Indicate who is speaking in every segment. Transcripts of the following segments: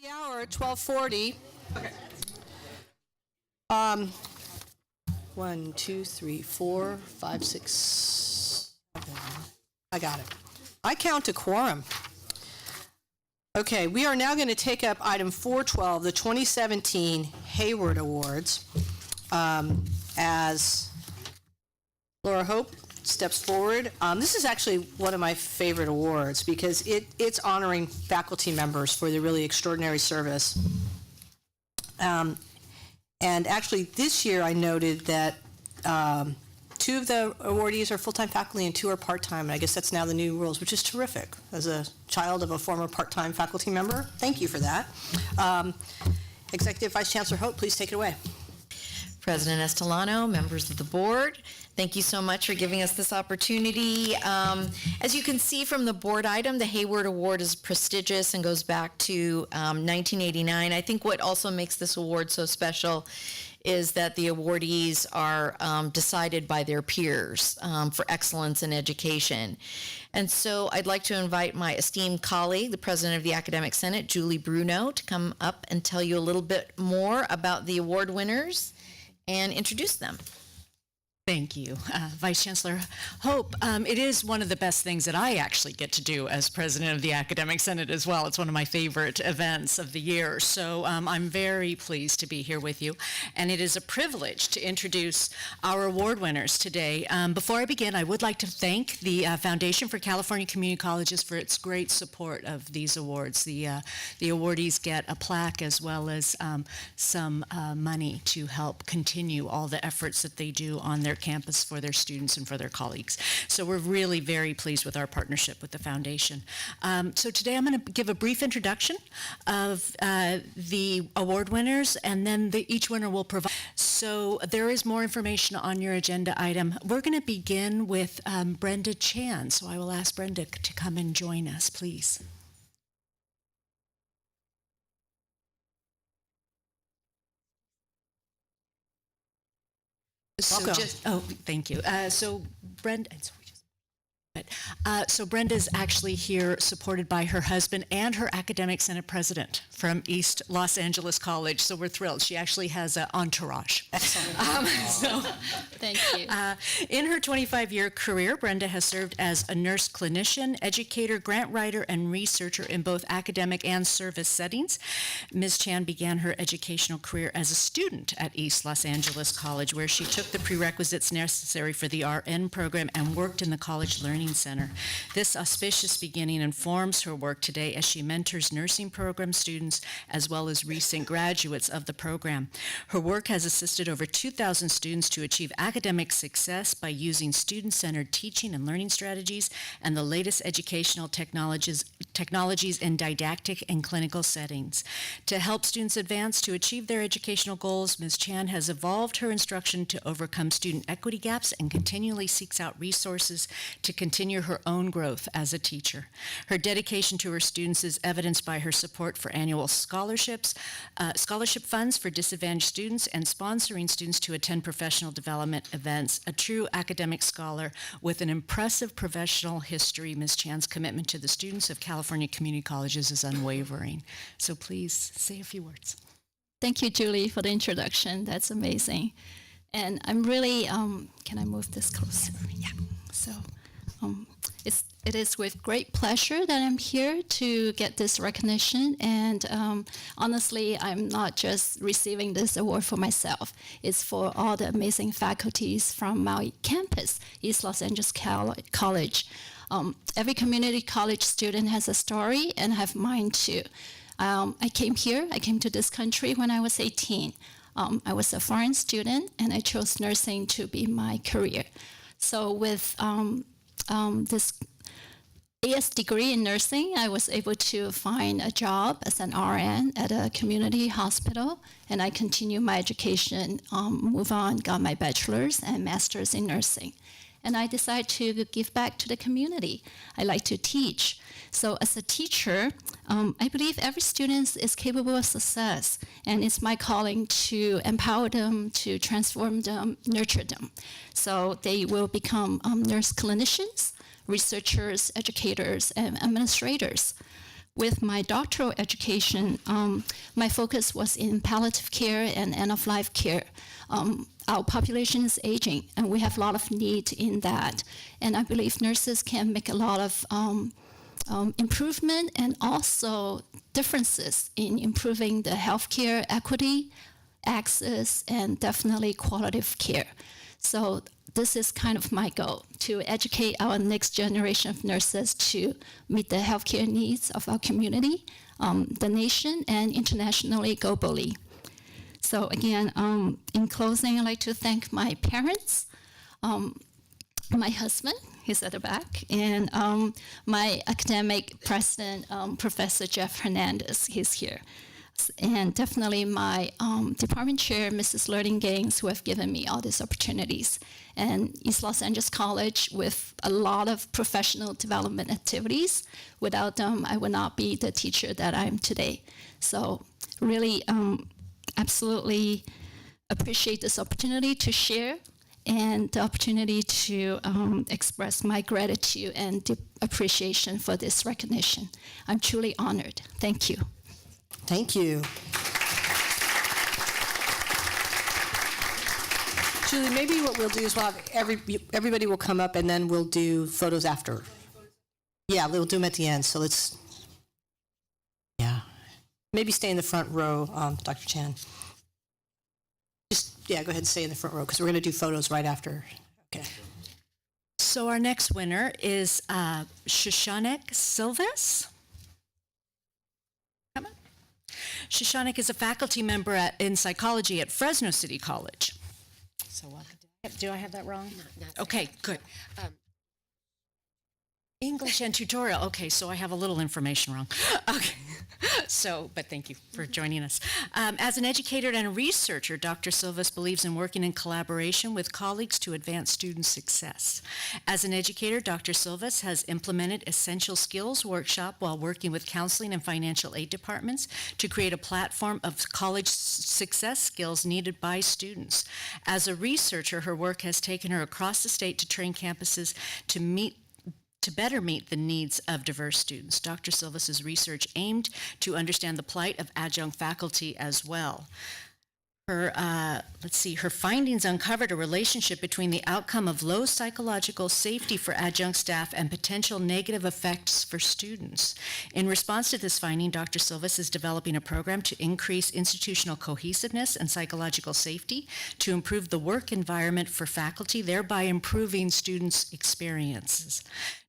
Speaker 1: The hour, 12:40. Okay. 1, 2, 3, 4, 5, 6, 7. I got it. I count a quorum. Okay, we are now going to take up item 412, the 2017 Hayward Awards, as Laura Hope steps forward. This is actually one of my favorite awards because it's honoring faculty members for their really extraordinary service. And actually this year I noted that 2 of the awardees are full-time faculty and 2 are part-time, and I guess that's now the new rules, which is terrific. As a child of a former part-time faculty member, thank you for that. Executive Vice Chancellor Hope, please take it away.
Speaker 2: President Estolano, members of the board, thank you so much for giving us this opportunity. As you can see from the board item, the Hayward Award is prestigious and goes back to 1989. I think what also makes this award so special is that the awardees are decided by their peers for excellence in education. And so I'd like to invite my esteemed colleague, the President of the Academic Senate, Julie Bruno, to come up and tell you a little bit more about the award winners and introduce them.
Speaker 3: Thank you, Vice Chancellor Hope. It is one of the best things that I actually get to do as President of the Academic Senate as well. It's one of my favorite events of the year. So I'm very pleased to be here with you. And it is a privilege to introduce our award winners today. Before I begin, I would like to thank the Foundation for California Community Colleges for its great support of these awards. The awardees get a plaque as well as some money to help continue all the efforts that they do on their campus for their students and for their colleagues. So we're really very pleased with our partnership with the foundation. So today I'm going to give a brief introduction of the award winners, and then each winner will provide. So there is more information on your agenda item. We're going to begin with Brenda Chan. So I will ask Brenda to come and join us, please. So thank you. So Brenda, so Brenda's actually here supported by her husband and her academic senate president from East Los Angeles College. So we're thrilled. She actually has an entourage.
Speaker 4: Excellent. Thank you.
Speaker 3: In her 25-year career, Brenda has served as a nurse clinician, educator, grant writer, and researcher in both academic and service settings. Ms. Chan began her educational career as a student at East Los Angeles College, where she took the prerequisites necessary for the RN program and worked in the college learning center. This auspicious beginning informs her work today as she mentors nursing program students as well as recent graduates of the program. Her work has assisted over 2,000 students to achieve academic success by using student-centered teaching and learning strategies and the latest educational technologies in didactic and clinical settings. To help students advance to achieve their educational goals, Ms. Chan has evolved her instruction to overcome student equity gaps and continually seeks out resources to continue her own growth as a teacher. Her dedication to her students is evidenced by her support for annual scholarships, scholarship funds for disadvantaged students, and sponsoring students to attend professional development events. A true academic scholar with an impressive professional history, Ms. Chan's commitment to the students of California community colleges is unwavering. So please say a few words.
Speaker 4: Thank you, Julie, for the introduction. That's amazing. And I'm really, can I move this closer? Yeah. So it is with great pleasure that I'm here to get this recognition. And honestly, I'm not just receiving this award for myself. It's for all the amazing faculties from my campus, East Los Angeles College. Every community college student has a story, and I have mine too. I came to this country when I was 18. I was a foreign student, and I chose nursing to be my career. So with this AS degree in nursing, I was able to find a job as an RN at a community hospital, and I continued my education, move on, got my bachelor's and master's in nursing. And I decided to give back to the community. I like to teach. So as a teacher, I believe every student is capable of success, and it's my calling to empower them, to transform them, nurture them. So they will become nurse clinicians, researchers, educators, and administrators. with my doctoral education, my focus was in palliative care and end-of-life care. Our population is aging, and we have a lot of need in that. And I believe nurses can make a lot of improvement and also differences in improving the healthcare equity, access, and definitely quality of care. So this is kind of my goal, to educate our next generation of nurses to meet the healthcare needs of our community, the nation, and internationally, globally. So again, in closing, I'd like to thank my parents, my husband, he's at the back, and my academic president, Professor Jeff Hernandez, he's here. And definitely my department chair, Mrs. Learning Gaines, who have given me all these opportunities. And East Los Angeles College with a lot of professional development activities. Without them, I would not be the teacher that I am today. So really, absolutely appreciate this opportunity to share and the opportunity to express my gratitude and deep appreciation for this recognition. I'm truly honored. Thank you.
Speaker 1: Thank you. Julie, maybe what we'll do is we'll have everybody will come up and then we'll do photos after. Yeah, we'll do them at the end. So let's, maybe stay in the front row, Dr. Chan. Just, go ahead and stay in the front row because we're going to do photos right after. Okay.
Speaker 3: So our next winner is Shoshana Silva. Shoshana is a faculty member in psychology at Fresno City College. So do I have that wrong?
Speaker 5: No,
Speaker 3: okay, good. English and tutorial. Okay, so I have a little information wrong. Okay, but thank you for joining us. As an educator and a researcher, Dr. Silva believes in working in collaboration with colleagues to advance student success. As an educator, Dr. Silva has implemented essential skills workshop while working with counseling and financial aid departments to create a platform of college success skills needed by students. As a researcher, her work has taken her across the state to train campuses to better meet the needs of diverse students. Dr. Silva's research aimed to understand the plight of adjunct faculty as well. Her findings uncovered a relationship between the outcome of low psychological safety for adjunct staff and potential negative effects for students. In response to this finding, Dr. Silva is developing a program to increase institutional cohesiveness and psychological safety to improve the work environment for faculty, thereby improving students' experiences.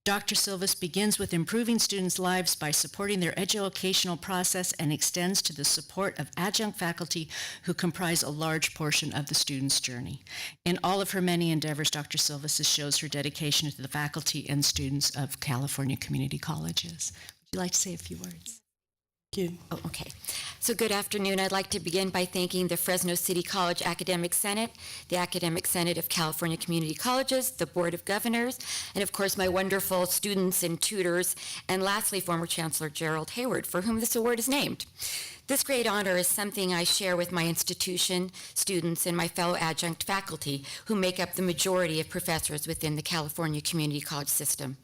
Speaker 3: Dr. Silva begins with improving students' lives by supporting their educational process and extends to the support of adjunct faculty who comprise a large portion of the student's journey. In all of her many endeavors, Dr. Silva shows her dedication to the faculty and students of California community colleges. Would you like to say a few words?
Speaker 1: Thank you.
Speaker 5: Oh, okay. So good afternoon. I'd like to begin by thanking the Fresno City College Academic Senate, the Academic Senate of California Community Colleges, the Board of Governors, and of course my wonderful students and tutors, and lastly former Chancellor Gerald Hayward, for whom this award is named. This great honor is something I share with my institution, students, and my fellow adjunct faculty who make up the majority of professors within the California Community College system.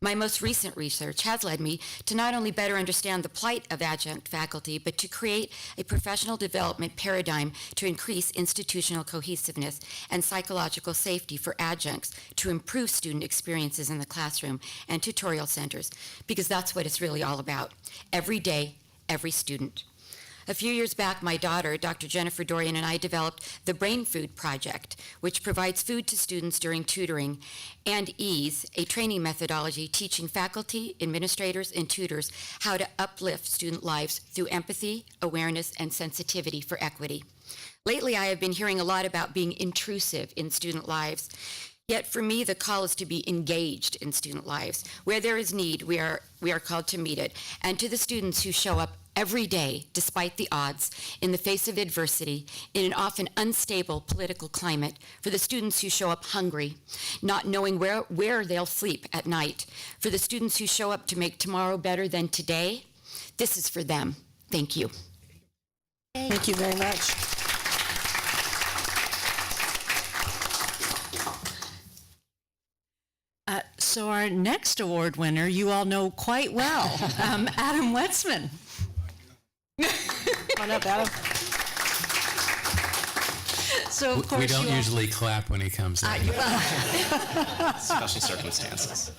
Speaker 5: My most recent research has led me to not only better understand the plight of adjunct faculty, but to create a professional development paradigm to increase institutional cohesiveness and psychological safety for adjuncts to improve student experiences in the classroom and tutorial centers, because that's what it's really all about. Every day, every student. A few years back, my daughter, Dr. Jennifer Dorian, and I developed the Brain Food Project, which provides food to students during tutoring, and EASE, a training methodology teaching faculty, administrators, and tutors how to uplift student lives through empathy, awareness, and sensitivity for equity. Lately, I have been hearing a lot about being intrusive in student lives. Yet for me, the call is to be engaged in student lives. Where there is need, we are called to meet it. And to the students who show up every day, despite the odds, in the face of adversity, in an often unstable political climate, for the students who show up hungry, not knowing where they'll sleep at night, for the students who show up to make tomorrow better than today, this is for them. Thank you.
Speaker 1: Thank you very much.
Speaker 3: So our next award winner, you all know quite well, Adam Westman.
Speaker 1: Come on up, Adam.
Speaker 3: So of course
Speaker 6: We don't
Speaker 3: you all-
Speaker 6: usually clap when he comes in.
Speaker 7: Special circumstances.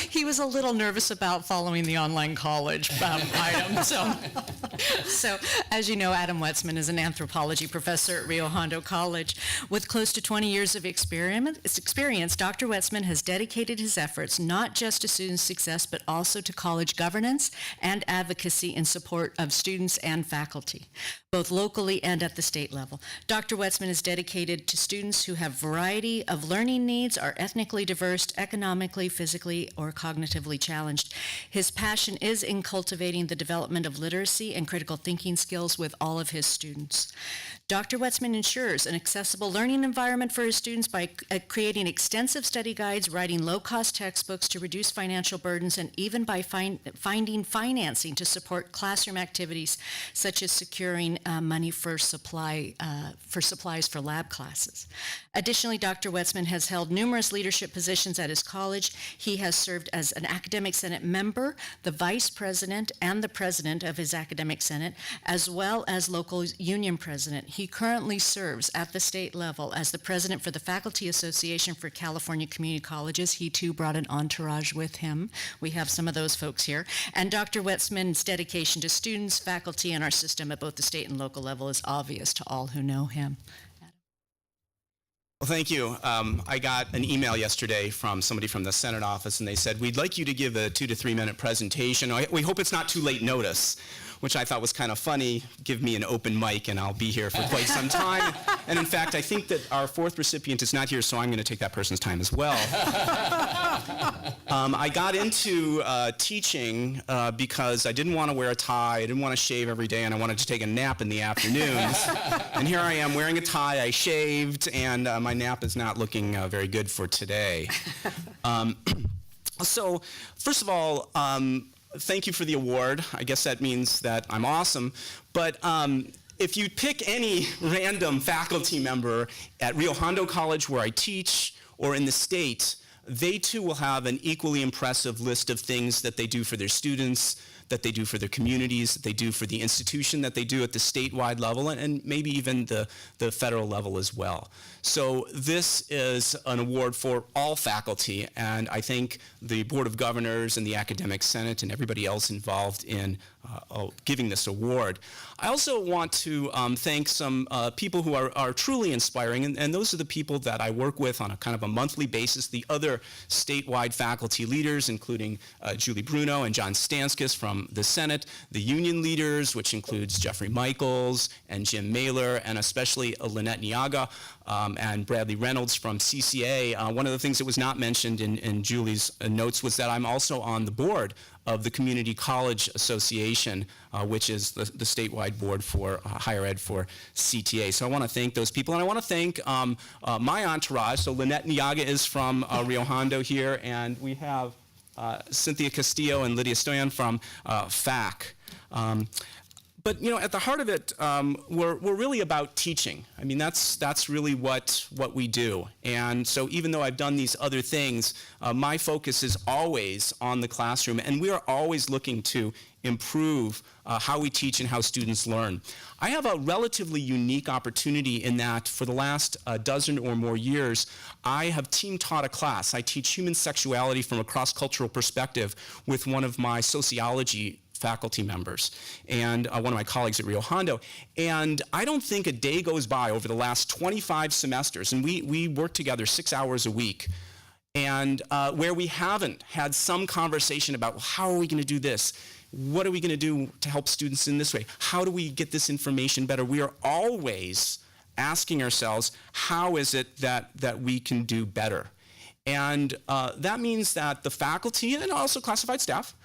Speaker 3: He was a little nervous about following the online college item. So, as you know, Adam Westman is an anthropology professor at Rio Hondo College. With close to 20 years of experience, Dr. Westman has dedicated his efforts not just to student success, but also to college governance and advocacy in support of students and faculty, both locally and at the state level. Dr. Westman is dedicated to students who have variety of learning needs, are ethnically diverse, economically, physically, or cognitively challenged. His passion is in cultivating the development of literacy and critical thinking skills with all of his students. Dr. Westman ensures an accessible learning environment for his students by creating extensive study guides, writing low-cost textbooks to reduce financial burdens, and even by finding financing to support classroom activities such as securing money for supplies for lab classes. Additionally, Dr. Westman has held numerous leadership positions at his college. He has served as an academic senate member, the vice president, and the president of his academic senate, as well as local union president. He currently serves at the state level as the president for the Faculty Association for California Community Colleges. He too brought an entourage with him. We have some of those folks here. And Dr. Westman's dedication to students, faculty, and our system at both the state and local level is obvious to all who know him.
Speaker 7: Well, thank you. I got an email yesterday from somebody from the Senate office, and they said, we'd like you to give a 2 to 3 minute presentation. We hope it's not too late notice, which I thought was kind of funny. Give me an open mic, and I'll be here for quite some time. And in fact, I think that our 4th recipient is not here, so I'm going to take that person's time as well. I got into teaching because I didn't want to wear a tie, I didn't want to shave every day, and I wanted to take a nap in the afternoons. And here I am wearing a tie, I shaved, and my nap is not looking very good for today. So, first of all, thank you for the award. I guess that means that I'm awesome. But if you pick any random faculty member at Rio Hondo College where I teach or in the state, they too will have an equally impressive list of things that they do for their students, that they do for their communities, that they do for the institution, that they do at the statewide level, and maybe even the federal level as well. So this is an award for all faculty, and I think the Board of Governors and the Academic Senate and everybody else involved in giving this award. I also want to thank some people who are truly inspiring, and those are the people that I work with on a kind of a monthly basis, the other statewide faculty leaders, including Julie Bruno and John Stanskis from the Senate, the union leaders, which includes Jeffrey Michaels and Jim Mailer, and especially Lynette Niaga and Bradley Reynolds from CCA. One of the things that was not mentioned in Julie's notes was that I'm also on the board of the Community College Association, which is the statewide board for higher ed for CTA. So I want to thank those people, and I want to thank my entourage. So Lynette Niaga is from Rio Hondo here, and we have Cynthia Castillo and Lydia Stoyan from FAC. But you know, at the heart of it, we're really about teaching. I mean, that's really what we do. And so even though I've done these other things, my focus is always on the classroom, and we are always looking to improve how we teach and how students learn. I have a relatively unique opportunity in that for the last dozen or more years, I have team taught a class. I teach human sexuality from a cross-cultural perspective with one of my sociology faculty members and one of my colleagues at Rio Hondo. And I don't think a day goes by over the last 25 semesters, and we work together 6 hours a week, and where we haven't had some conversation about, well, how are we going to do this? What are we going to do to help students in this way? How do we get this information better? We are always asking ourselves, how is it that we can do better? And that means that the faculty and also classified staff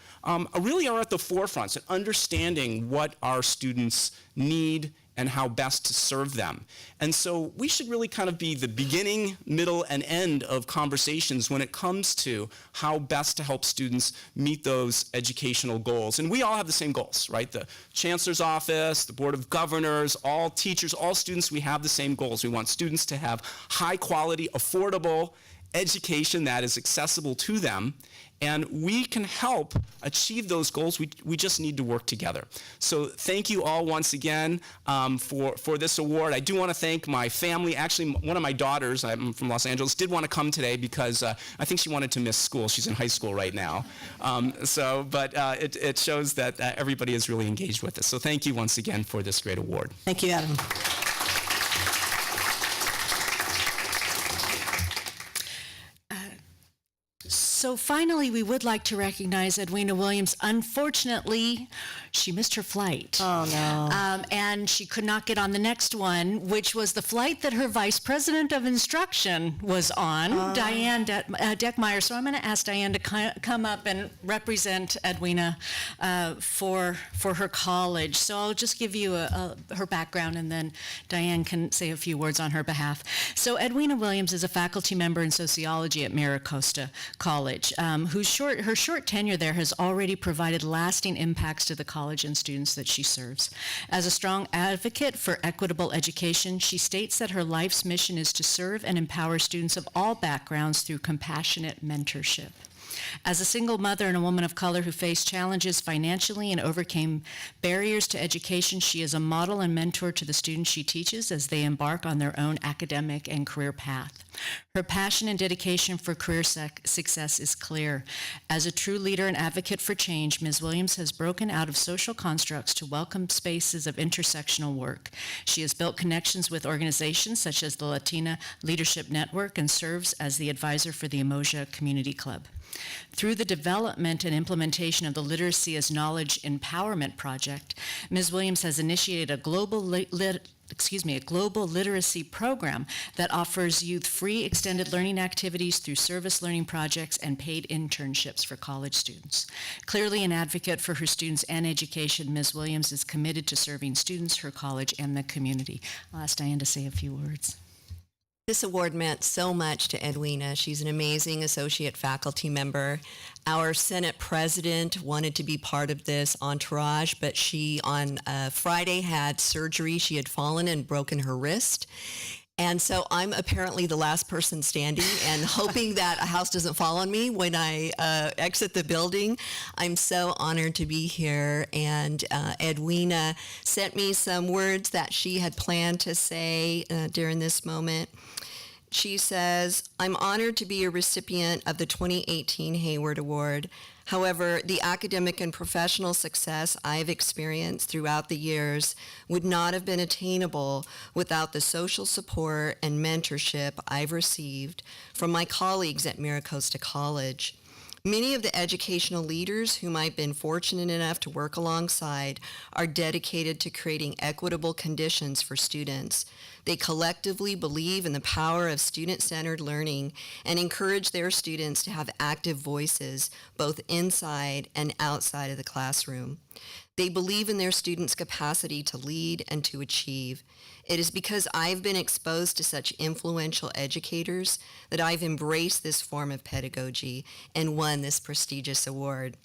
Speaker 7: really are at the forefront of understanding what our students need and how best to serve them. And so we should really kind of be the beginning, middle, and end of conversations when it comes to how best to help students meet those educational goals. And we all have the same goals, right? The Chancellor's office, the Board of Governors, all teachers, all students, we have the same goals. We want students to have high quality, affordable, education that is accessible to them, and we can help achieve those goals. We just need to work together. So thank you all once again for this award. I do want to thank my family. Actually, one of my daughters, I'm from Los Angeles, did want to come today because I think she wanted to miss school. She's in high school right now. But it shows that everybody is really engaged with this. So thank you once again for this great award.
Speaker 1: Thank you, Adam.
Speaker 3: So finally, we would like to recognize Edwina Williams. Unfortunately, she missed her flight.
Speaker 1: Oh, no.
Speaker 3: And she could not get on the next one, which was the flight that her Vice President of Instruction was on, Diane Deckmeyer. So I'm going to ask Diane to come up and represent Edwina for her college. So I'll just give you her background, and then Diane can say a few words on her behalf. So Edwina Williams is a faculty member in sociology at MiraCosta College, her short tenure there has already provided lasting impacts to the college and students that she serves. As a strong advocate for equitable education, she states that her life's mission is to serve and empower students of all backgrounds through compassionate mentorship. As a single mother and a woman of color who faced challenges financially and overcame barriers to education, she is a model and mentor to the students she teaches as they embark on their own academic and career path. Her passion and dedication for career success is clear. As a true leader and advocate for change, Ms. Williams has broken out of social constructs to welcome spaces of intersectional work. She has built connections with organizations such as the Latina Leadership Network and serves as the advisor for the Emoja Community Club. Through the development and implementation of the Literacy as Knowledge Empowerment Project, Ms. Williams has initiated a global literacy program that offers youth free extended learning activities through service learning projects and paid internships for college students. Clearly an advocate for her students and education, Ms. Williams is committed to serving students, her college, and the community. I'll ask Diane to say a few words.
Speaker 6: This award meant so much to Edwina. She's an amazing associate faculty member. Our Senate president wanted to be part of this entourage, but she on Friday had surgery. She had fallen and broken her wrist. And so I'm apparently the last person standing and hoping that a house doesn't fall on me when I exit the building. I'm so honored to be here. And Edwina sent me some words that she had planned to say during this moment. She says, "I'm honored to be a recipient of the 2018 Hayward Award. However, the academic and professional success I've experienced throughout the years would not have been attainable without the social support and mentorship I've received from my colleagues at MiraCosta College. Many of the educational leaders whom I've been fortunate enough to work alongside are dedicated to creating equitable conditions for students. They collectively believe in the power of student-centered learning and encourage their students to have active voices both inside and outside of the classroom. They believe in their students' capacity to lead and to achieve. It is because I've been exposed to such influential educators that I've embraced this form of pedagogy and won this prestigious award.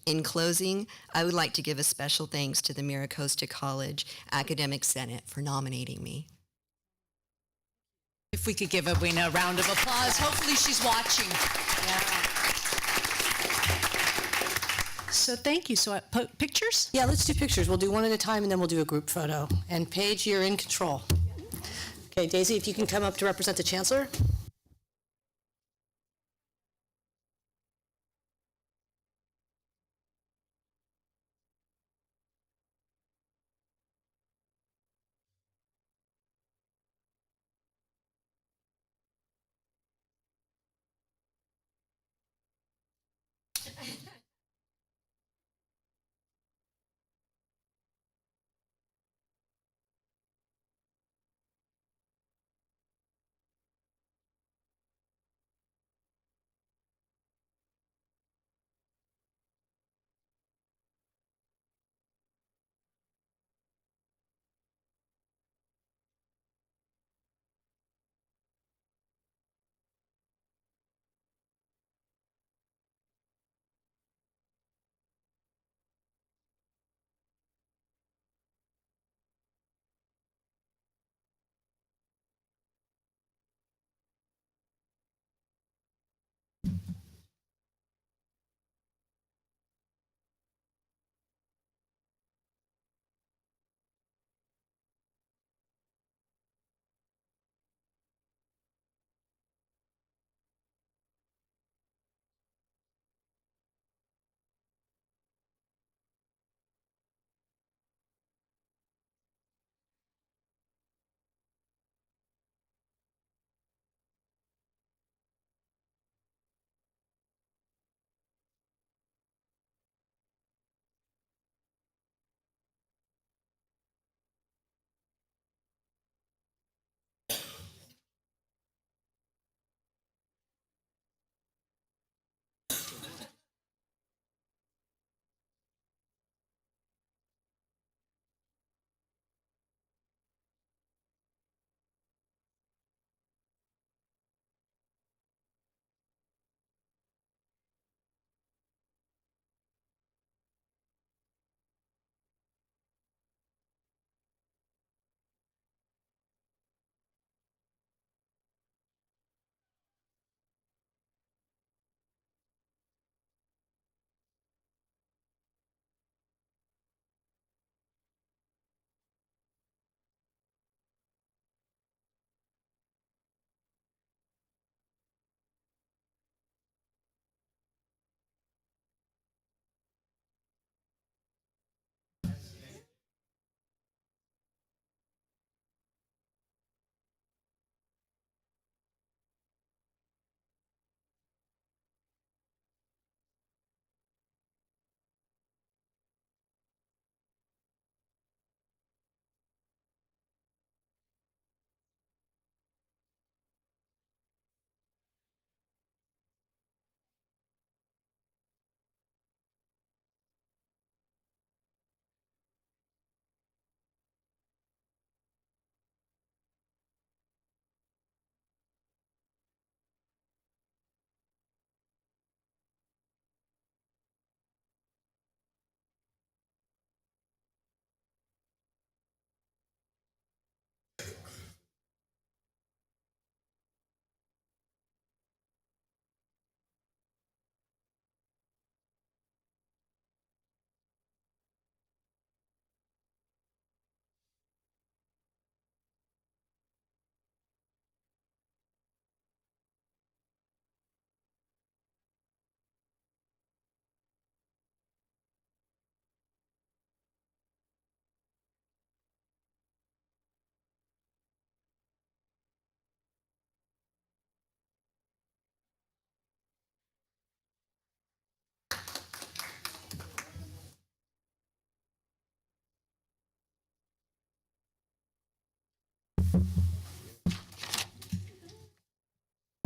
Speaker 6: In closing, I would like to give a special thanks to the MiraCosta College Academic Senate for nominating me."
Speaker 3: If we could give Edwina a round of applause. Hopefully she's watching. So thank you. So pictures?
Speaker 1: Yeah, let's do pictures. We'll do one at a time, and then we'll do a group photo. And Paige, you're in control. Okay, Daisy, if you can come up to represent the Chancellor.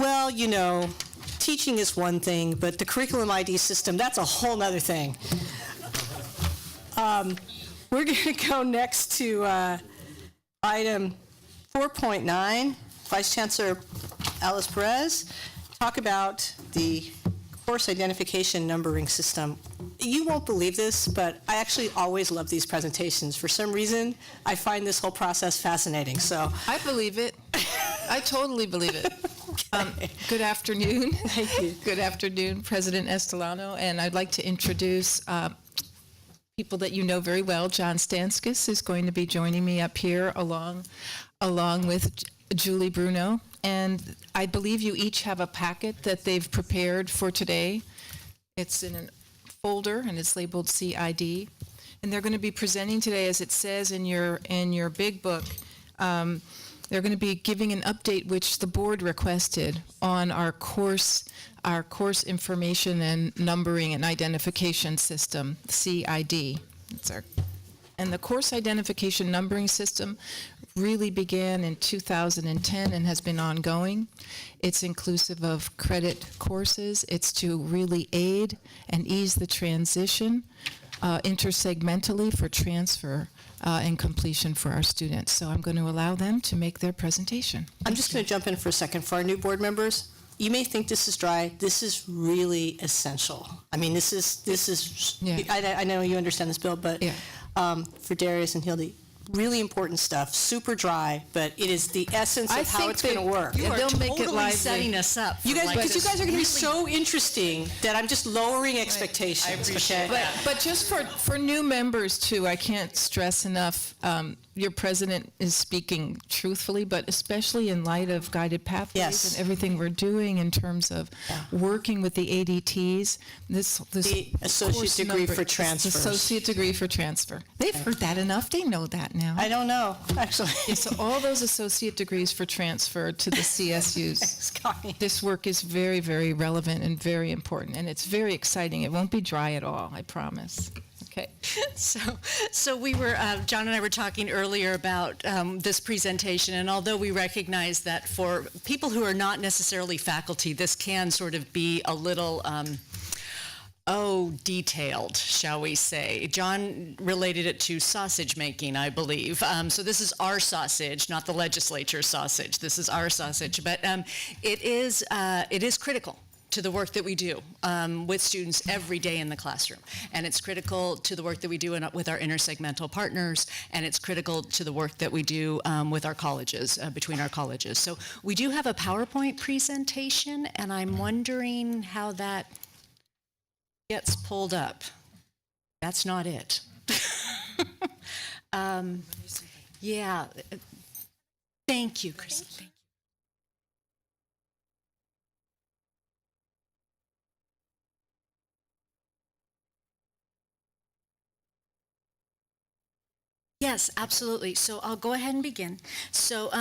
Speaker 1: Well, you know, teaching is one thing, but the curriculum ID system, that's a whole nother thing. We're going to go next to item 4.9, Vice Chancellor Alice Perez, talk about the course identification numbering system. You won't believe this, but I actually always love these presentations. For some reason, I find this whole process fascinating, so.
Speaker 8: I believe it. I totally believe it. Good afternoon.
Speaker 1: Thank you.
Speaker 8: Good afternoon, President Estolano, and I'd like to introduce people that you know very well. John Stanskis is going to be joining me up here along with Julie Bruno, and I believe you each have a packet that they've prepared for today. It's in a folder and it's labeled CID, and they're going to be presenting today, as it says in your big book. They're going to be giving an update which the board requested on our course information and numbering and identification system, CID. And the course identification numbering system really began in 2010 and has been ongoing. It's inclusive of credit courses. It's to really aid and ease the transition intersegmentally for transfer and completion for our students. So I'm going to allow them to make their presentation.
Speaker 1: I'm just going to jump in for a second. For our new board members, you may think this is dry. This is really essential. I mean, this is.
Speaker 8: Yeah.
Speaker 1: I know you understand this, Bill, but
Speaker 8: Yeah.
Speaker 1: For Darius and Hildy, really important stuff. Super dry, but it is the essence of how it's going to work.
Speaker 3: You are
Speaker 8: They'll make it
Speaker 3: totally
Speaker 8: lively.
Speaker 3: setting us up.
Speaker 1: You guys,
Speaker 3: for
Speaker 1: because you
Speaker 3: this
Speaker 1: guys are going to be
Speaker 3: really
Speaker 1: so interesting that I'm just lowering expectations.
Speaker 3: I appreciate
Speaker 1: okay?
Speaker 8: But just for new members too, I can't stress enough, your president is speaking truthfully, but especially in light of guided pathways
Speaker 1: Yes.
Speaker 8: and everything we're doing in terms of working with the ADTs. This
Speaker 1: The associate
Speaker 8: course
Speaker 1: degree
Speaker 8: number-
Speaker 1: for
Speaker 8: it's the
Speaker 1: transfers.
Speaker 8: Associate degree for transfer. They've heard that enough. They know that now.
Speaker 1: I don't know, actually.
Speaker 8: So all those associate degrees for transfer to the CSUs.
Speaker 1: Scotty.
Speaker 8: This work is very, very relevant and very important, and it's very exciting. It won't be dry at all, I promise. Okay.
Speaker 3: So we were, John and I were talking earlier about this presentation, and although we recognize that for people who are not necessarily faculty, this can sort of be a little, detailed, shall we say. John related it to sausage making, I believe. So this is our sausage, not the legislature sausage. This is our sausage, but it is critical to the work that we do with students every day in the classroom. And it's critical to the work that we do with our intersegmental partners, and it's critical to the work that we do with our colleges, between our colleges. So we do have a PowerPoint presentation, and I'm wondering how that gets pulled up. That's not it. Yeah. Thank you, Chris. Yes, absolutely. So I'll go ahead and begin. So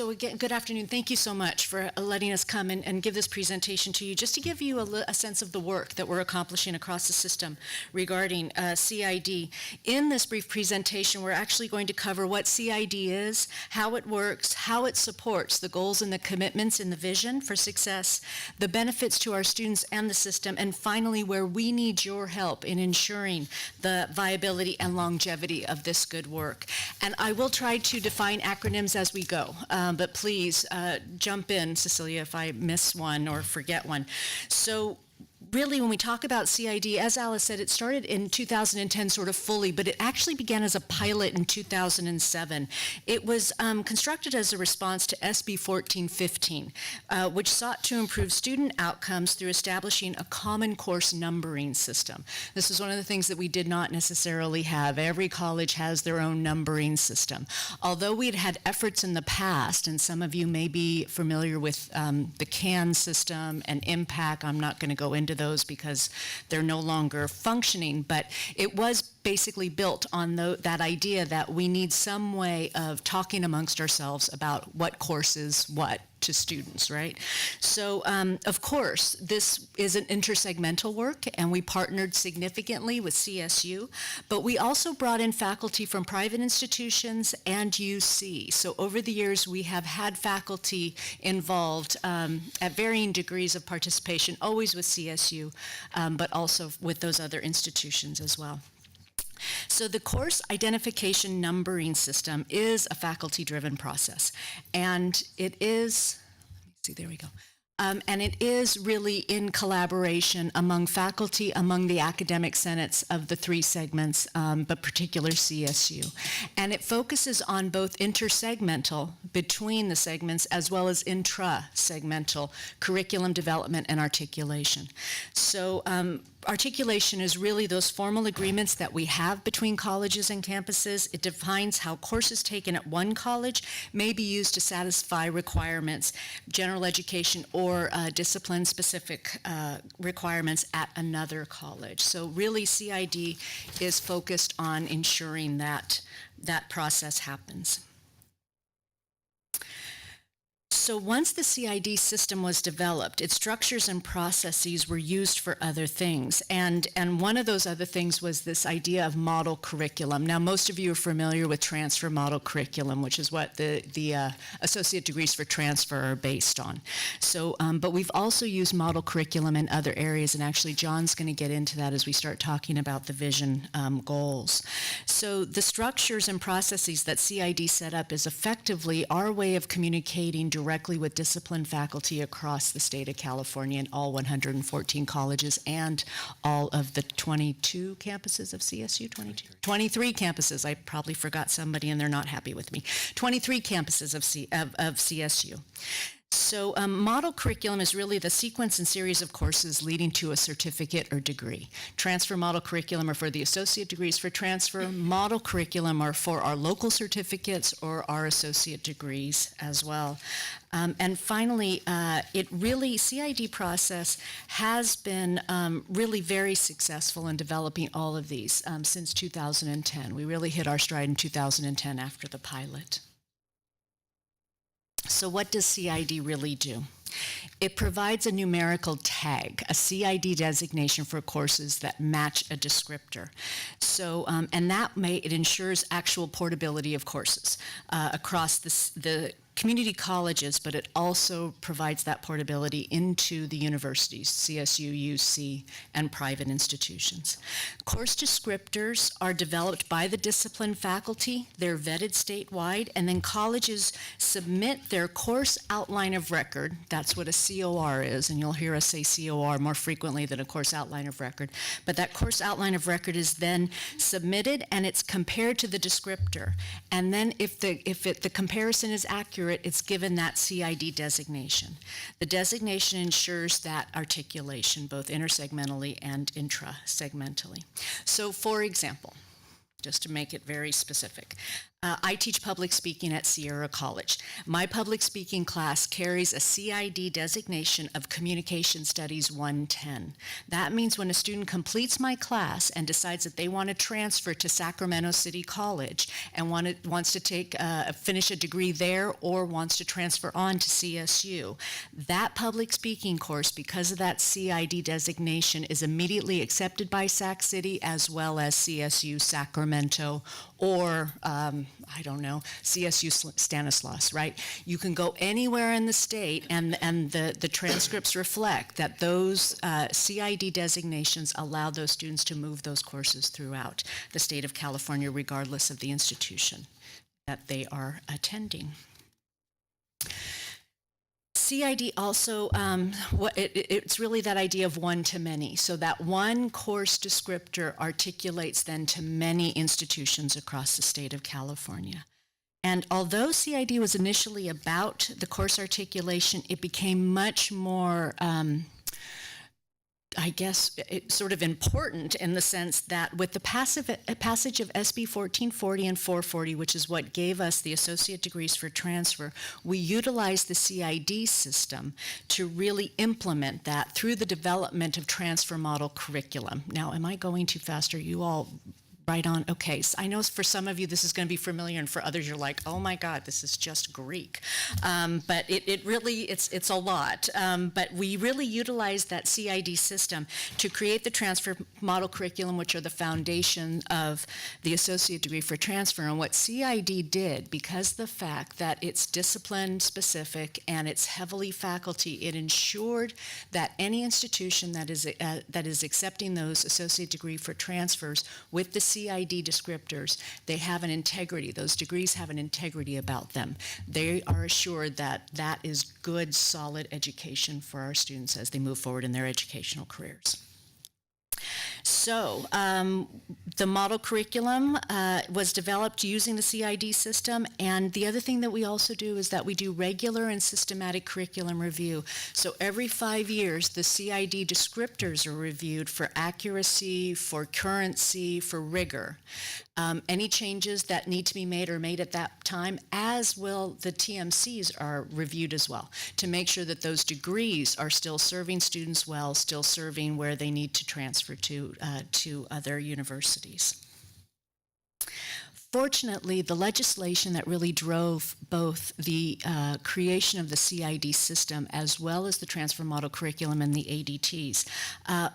Speaker 3: again, good afternoon. Thank you so much for letting us come and give this presentation to you, just to give you a sense of the work that we're accomplishing across the system regarding CID. In this brief presentation, we're actually going to cover what CID is, how it works, how it supports the goals and the commitments and the vision for success, the benefits to our students and the system, and finally, where we need your help in ensuring the viability and longevity of this good work. And I will try to define acronyms as we go, but please jump in, Cecilia, if I miss one or forget one. So really, when we talk about CID, as Alice said, it started in 2010 sort of fully, but it actually began as a pilot in 2007. It was constructed as a response to SB 1415, which sought to improve student outcomes through establishing a common course numbering system. This was one of the things that we did not necessarily have. Every college has their own numbering system. Although we'd had efforts in the past, and some of you may be familiar with the CAN system and IMPACT, I'm not going to go into those because they're no longer functioning, but it was basically built on that idea that we need some way of talking amongst ourselves about what course is what to students, right? So, of course, this is an intersegmental work, and we partnered significantly with CSU, but we also brought in faculty from private institutions and UC. So over the years, we have had faculty involved at varying degrees of participation, always with CSU, but also with those other institutions as well. So the course identification numbering system is a faculty-driven process, and it is, there we go. And it is really in collaboration among faculty, among the academic senates of the three segments, but particular CSU. And it focuses on both intersegmental, between the segments, as well as intra-segmental curriculum development and articulation. So articulation is really those formal agreements that we have between colleges and campuses. It defines how courses taken at one college may be used to satisfy requirements, general education or discipline-specific requirements at another college. So really CID is focused on ensuring that that process happens. So once the CID system was developed, its structures and processes were used for other things. And one of those other things was this idea of model curriculum. Now, most of you are familiar with transfer model curriculum, which is what the associate degrees for transfer are based on. So, but we've also used model curriculum in other areas, and actually John's going to get into that as we start talking about the vision goals. So the structures and processes that CID set up is effectively our way of communicating directly with disciplined faculty across the state of California in all 114 colleges and all of the 22 campuses of CSU, 23 campuses. I probably forgot somebody and they're not happy with me. 23 campuses of CSU. So model curriculum is really the sequence and series of courses leading to a certificate or degree. Transfer model curriculum are for the associate degrees for transfer. Model curriculum are for our local certificates or our associate degrees as well. And finally, CID process has been really very successful in developing all of these since 2010. We really hit our stride in 2010 after the pilot. So what does CID really do? It provides a numerical tag, a CID designation for courses that match a descriptor. So, and it ensures actual portability of courses across the community colleges, but it also provides that portability into the universities, CSU, UC, and private institutions. Course descriptors are developed by the discipline faculty. They're vetted statewide, and then colleges submit their course outline of record. That's what a COR is, and you'll hear us say COR more frequently than a course outline of record. But that course outline of record is then submitted, and it's compared to the descriptor. And then if the comparison is accurate, it's given that CID designation. The designation ensures that articulation, both intersegmentally and intrasegmentally. So for example, just to make it very specific, I teach public speaking at Sierra College. My public speaking class carries a CID designation of Communication Studies 110. That means when a student completes my class and decides that they want to transfer to Sacramento City College and wants to finish a degree there or wants to transfer on to CSU, that public speaking course, because of that CID designation, is immediately accepted by Sac City as well as CSU Sacramento or I don't know, CSU Stanislaus, right? You can go anywhere in the state, and the transcripts reflect that those CID designations allow those students to move those courses throughout the state of California, regardless of the institution that they are attending. CID also, it's really that idea of one-to-many. So that one course descriptor articulates then to many institutions across the state of California. And although CID was initially about the course articulation, it became much more I guess it's sort of important in the sense that with the passage of SB 1440 and 440, which is what gave us the associate degrees for transfer, we utilized the CID system to really implement that through the development of transfer model curriculum. Now, am I going too fast? Are you all Right on. Okay. So I know for some of you this is going to be familiar, and for others you're like, oh my God, this is just Greek. But it really, it's a lot. But we really utilize that CID system to create the transfer model curriculum, which are the foundation of the associate degree for transfer. And what CID did, because the fact that it's discipline specific and it's heavily faculty, it ensured that any institution that is accepting those associate degree for transfers with the CID descriptors, they have an integrity. Those degrees have an integrity about them. They are assured that that is good, solid education for our students as they move forward in their educational careers. So the model curriculum was developed using the CID system, and the other thing that we also do is that we do regular and systematic curriculum review. So every 5 years, the CID descriptors are reviewed for accuracy, for currency, for rigor. Any changes that need to be made are made at that time, as will the TMCs are reviewed as well, to make sure that those degrees are still serving students well, still serving where they need to transfer to other universities. Fortunately, the legislation that really drove both the creation of the CID system as well as the transfer model curriculum and the ADTs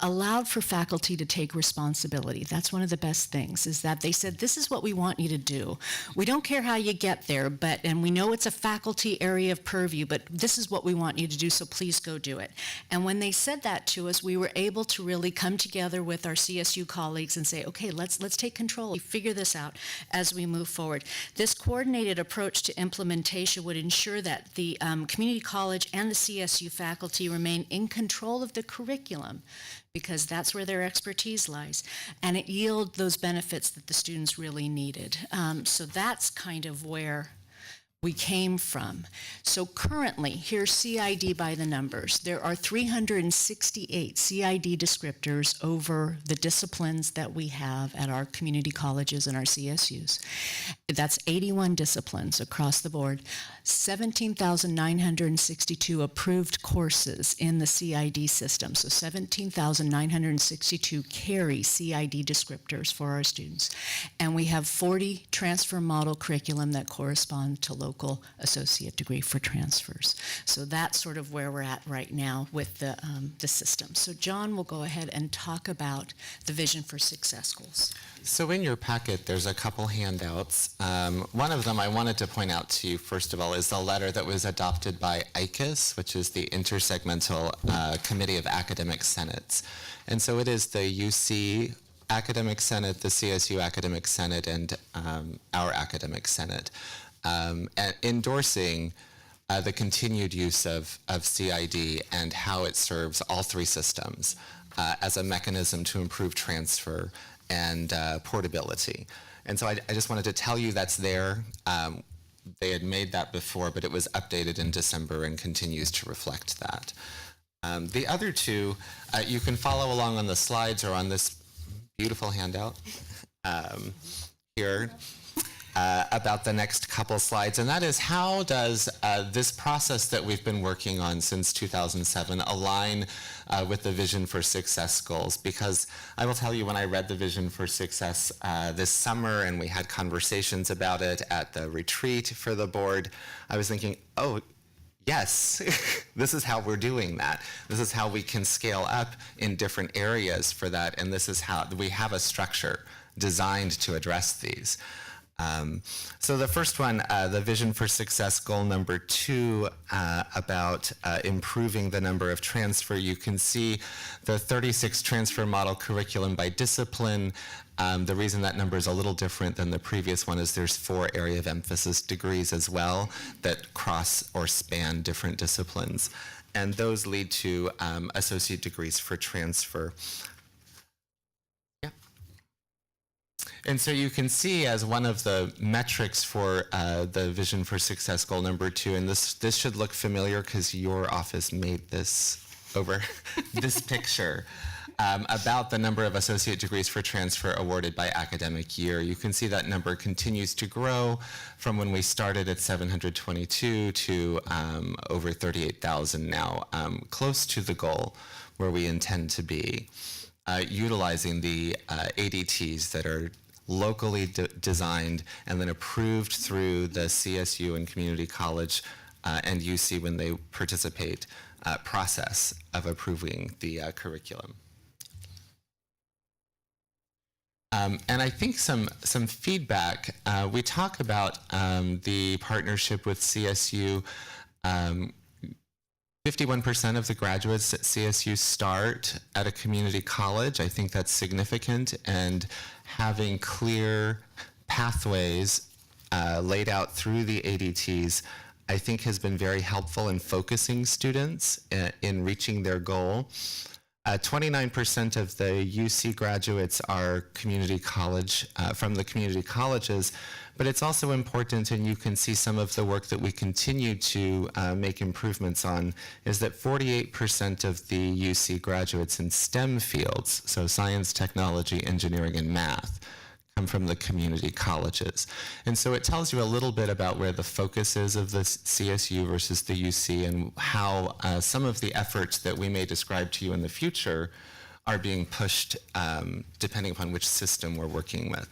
Speaker 3: allowed for faculty to take responsibility. That's one of the best things, is that they said, this is what we want you to do. We don't care how you get there, and we know it's a faculty area of purview, but this is what we want you to do, so please go do it. And when they said that to us, we were able to really come together with our CSU colleagues and say, okay, let's take control, figure this out as we move forward. This coordinated approach to implementation would ensure that the community college and the CSU faculty remain in control of the curriculum, because that's where their expertise lies, and it yield those benefits that the students really needed. So that's kind of where we came from. So currently, here's CID by the numbers. There are 368 CID descriptors over the disciplines that we have at our community colleges and our CSUs. That's 81 disciplines across the board. 17,962 approved courses in the CID system. So 17,962 carry CID descriptors for our students. And we have 40 transfer model curriculum that correspond to local associate degree for transfers. So that's sort of where we're at right now with the system. So John will go ahead and talk about the Vision for Success goals.
Speaker 9: So in your packet, there's a couple handouts. One of them I wanted to point out to you, first of all, is the letter that was adopted by ICAS, which is the Intersegmental Committee of Academic Senates. And so it is the UC Academic Senate, the CSU Academic Senate, and our Academic Senate, endorsing the continued use of CID and how it serves all three systems as a mechanism to improve transfer and portability. And so I just wanted to tell you that's there. They had made that before, but it was updated in December and continues to reflect that. The other two, you can follow along on the slides or on this beautiful handout here about the next couple slides, and that is, how does this process that we've been working on since 2007 align with the Vision for Success goals? Because I will tell you, when I read the Vision for Success this summer and we had conversations about it at the retreat for the board, I was thinking, oh, yes, this is how we're doing that. This is how we can scale up in different areas for that, and this is how we have a structure designed to address these. So the first one, the Vision for Success goal number 2, about improving the number of transfer. You can see the 36 transfer model curriculum by discipline. The reason that number is a little different than the previous one is there's 4 area of emphasis degrees as well that cross or span different disciplines. And those lead to associate degrees for transfer. And so you can see, as one of the metrics for the Vision for Success goal number 2, and this should look familiar because your office made this over this picture, about the number of associate degrees for transfer awarded by academic year. You can see that number continues to grow from when we started at 722 to over 38,000 now, close to the goal where we intend to be, utilizing the ADTs that are locally designed, and then approved through the CSU and community college and UC when they participate process of approving the curriculum. And I think some feedback, we talk about the partnership with CSU. 51% of the graduates at CSU start at a community college. I think that's significant, and having clear pathways laid out through the ADTs, I think has been very helpful in focusing students in reaching their goal. 29% of the UC graduates are community college, from the community colleges, but it's also important, and you can see some of the work that we continue to make improvements on, is that 48% of the UC graduates in STEM fields, so science, technology, engineering, and math, come from the community colleges. And so it tells you a little bit about where the focus is of the CSU versus the UC, and how some of the efforts that we may describe to you in the future are being pushed depending upon which system we're working with.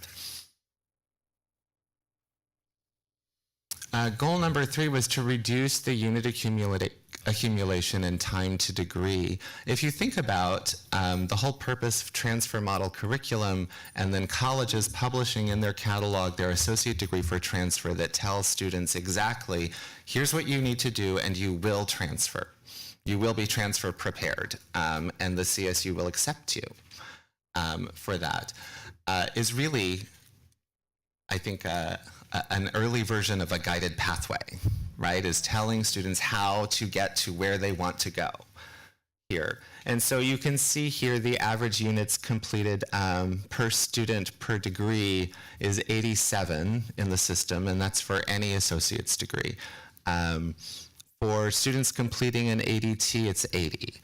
Speaker 9: Goal number 3 was to reduce the unit accumulation and time to degree. If you think about the whole purpose of transfer model curriculum, and then colleges publishing in their catalog their associate degree for transfer that tells students exactly, here's what you need to do and you will transfer. You will be transfer prepared, and the CSU will accept you for that, is really, I think, an early version of a guided pathway, right? Is telling students how to get to where they want to go here. And so you can see here the average units completed per student per degree is 87 in the system, and that's for any associate's degree. For students completing an ADT, it's 80.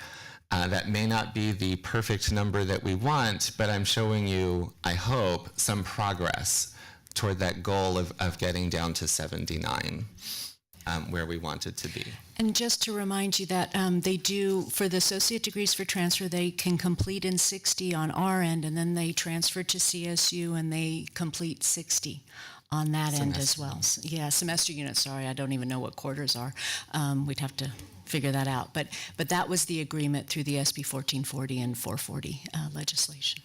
Speaker 9: That may not be the perfect number that we want, but I'm showing you, I hope, some progress toward that goal of getting down to 79, where we wanted to be.
Speaker 3: And just to remind you that they do, for the associate degrees for transfer, they can complete in 60 on our end, and then they transfer to CSU and they complete 60 on that end as well. Yeah, semester units, sorry, I don't even know what quarters are. We'd have to figure that out. But that was the agreement through the SB 1440 and 440 legislation.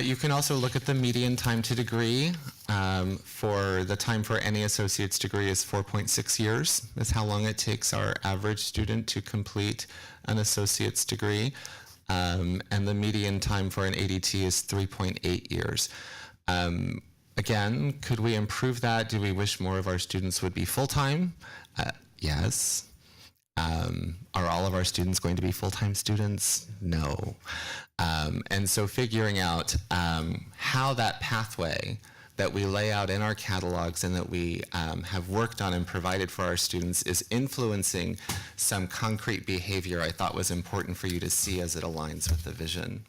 Speaker 9: You can also look at the median time to degree. For the time for any associate's degree is 4.6 years. That's how long it takes our average student to complete an associate's degree. And the median time for an ADT is 3.8 years. Again, could we improve that? Do we wish more of our students would be full-time? Yes. Are all of our students going to be full-time students? No. And so figuring out how that pathway that we lay out in our catalogs and that we have worked on and provided for our students is influencing some concrete behavior, I thought was important for you to see as it aligns with the vision.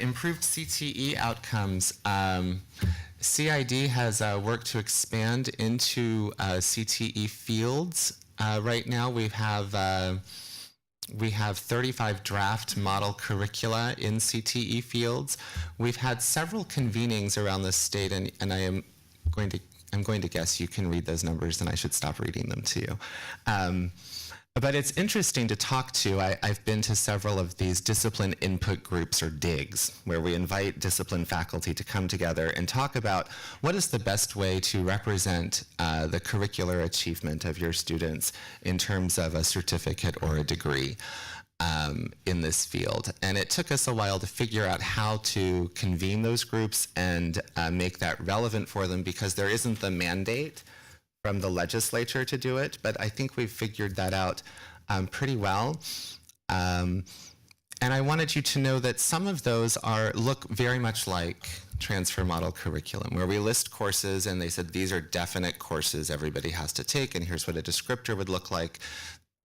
Speaker 9: Improved CTE outcomes. CID has worked to expand into CTE fields. Right now we have 35 draft model curricula in CTE fields. We've had several convenings around the state, and I'm going to guess you can read those numbers, and I should stop reading them to you. But it's interesting to talk to. I've been to several of these discipline input groups, or DIGs, where we invite discipline faculty to come together and talk about what is the best way to represent the curricular achievement of your students in terms of a certificate or a degree in this field. And it took us a while to figure out how to convene those groups and make that relevant for them, because there isn't the mandate from the legislature to do it, but I think we've figured that out pretty well. And I wanted you to know that some of those look very much like transfer model curriculum, where we list courses and they said these are definite courses everybody has to take, and here's what a descriptor would look like.